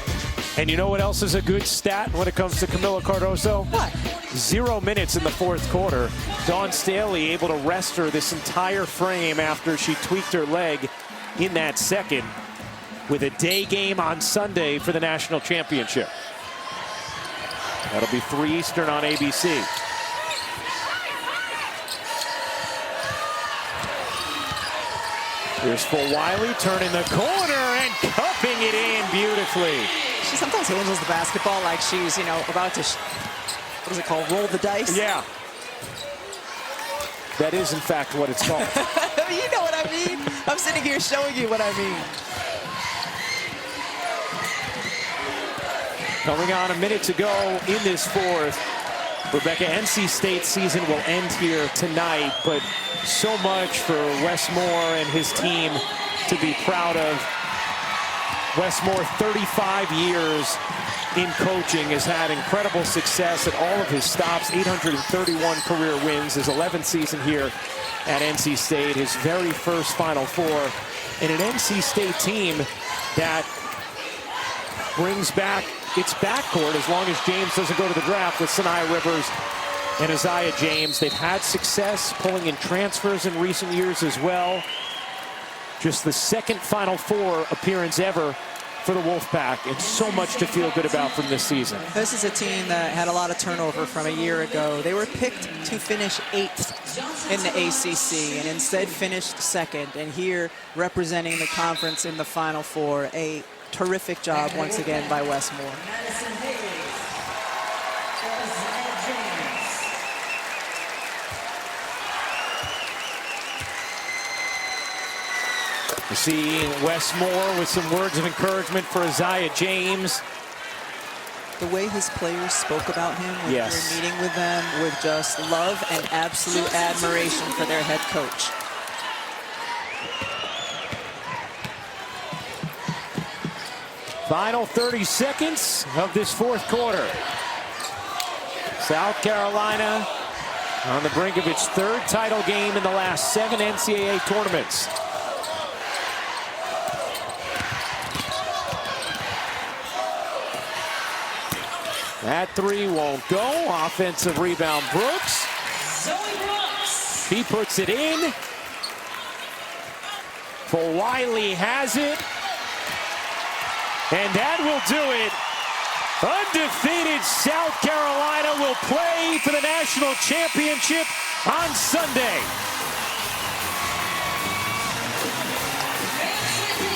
And you know what else is a good stat when it comes to Camilla Cardoso? What? 0 minutes in the fourth quarter. Dawn Staley able to rest her this entire frame after she tweaked her leg in that second, with a day game on Sunday for the national championship. That'll be 3 Eastern on ABC. Here's Fulwiley turning the corner and cupping it in beautifully. She sometimes handles the basketball like she's, you know, about to, what is it called, roll the dice? Yeah. That is, in fact, what it's called. You know what I mean? I'm sitting here showing you what I mean. Coming on a minute to go in this fourth. Rebecca, NC State's season will end here tonight, but so much for Wes Moore and his team to be proud of. Wes Moore, 35 years in coaching, has had incredible success at all of his stops, 831 career wins, his 11th season here at NC State, his very first Final Four, and an NC State team that brings back its backcourt as long as James doesn't go to the draft with Sinai Rivers and Isaiah James. They've had success pulling in transfers in recent years as well. Just the second Final Four appearance ever for the Wolfpack, and so much to feel good about from this season. This is a team that had a lot of turnover from a year ago. They were picked to finish 8th in the ACC and instead finished 2nd. And here, representing the conference in the Final Four, a terrific job once again by Wes Moore. You see Wes Moore with some words of encouragement for Isaiah James. The way his players spoke about him when we were meeting with them, with just love and absolute admiration for their head coach. Final 30 seconds of this fourth quarter. South Carolina on the brink of its 3rd title game in the last 7 NCAA tournaments. That three won't go. Offensive rebound, Brooks. He puts it in. Fulwiley has it. And that will do it. Undefeated South Carolina will play for the national championship on Sunday.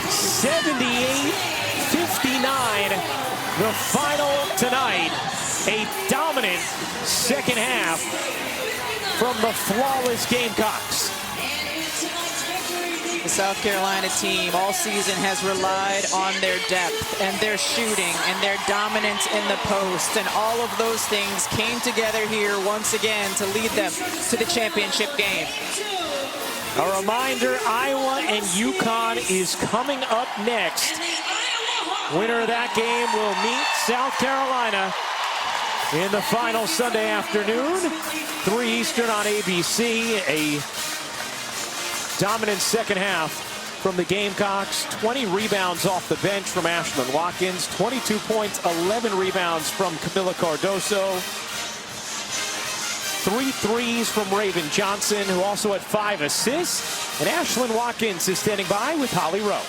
78-59, the final tonight. A dominant second half from the flawless Gamecocks. The South Carolina team all season has relied on their depth and their shooting and their dominance in the post, and all of those things came together here once again to lead them to the championship game. A reminder, Iowa and UConn is coming up next. Winner of that game will meet South Carolina in the final Sunday afternoon, 3 Eastern on ABC. A dominant second half from the Gamecocks. 20 rebounds off the bench from Ashlyn Watkins. 22 points, 11 rebounds from Camilla Cardoso. 3 threes from Raven Johnson, who also had 5 assists. And Ashlyn Watkins is standing by with Holly Rowe.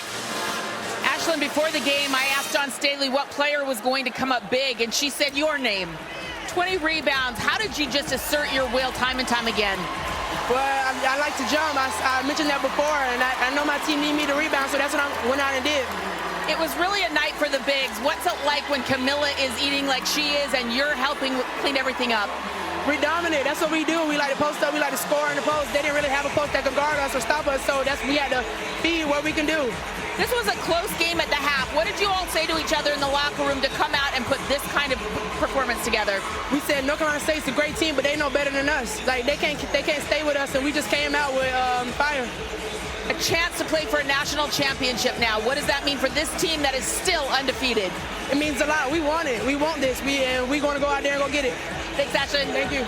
Ashlyn, before the game, I asked Dawn Staley what player was going to come up big, and she said your name. 20 rebounds. How did you just assert your will time and time again? Well, I like to jump. I mentioned that before, and I know my team need me to rebound, so that's what I went out and did. It was really a night for the bigs. What's it like when Camilla is eating like she is and you're helping clean everything up? We dominate. That's what we do. We like to post up. We like to score in the post. They didn't really have a post that could guard us or stop us, so we had to feed what we can do. This was a close game at the half. What did you all say to each other in the locker room to come out and put this kind of performance together? We said North Carolina State's a great team, but they know better than us. Like they can't stay with us, and we just came out with fire. A chance to play for a national championship now. What does that mean for this team that is still undefeated? It means a lot. We want it. We want this. We're going to go out there and go get it. Thanks, Ashlyn. Thank you.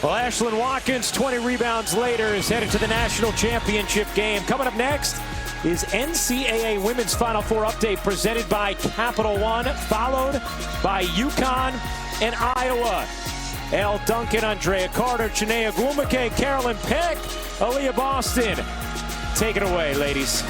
Well, Ashlyn Watkins, 20 rebounds later, is headed to the national championship game. Coming up next is NCAA Women's Final Four update presented by Capital One, followed by UConn and Iowa. Elle Duncan, Andrea Carter, Chinea Gwumake, Carolyn Peck, Aaliyah Boston. Take it away, ladies.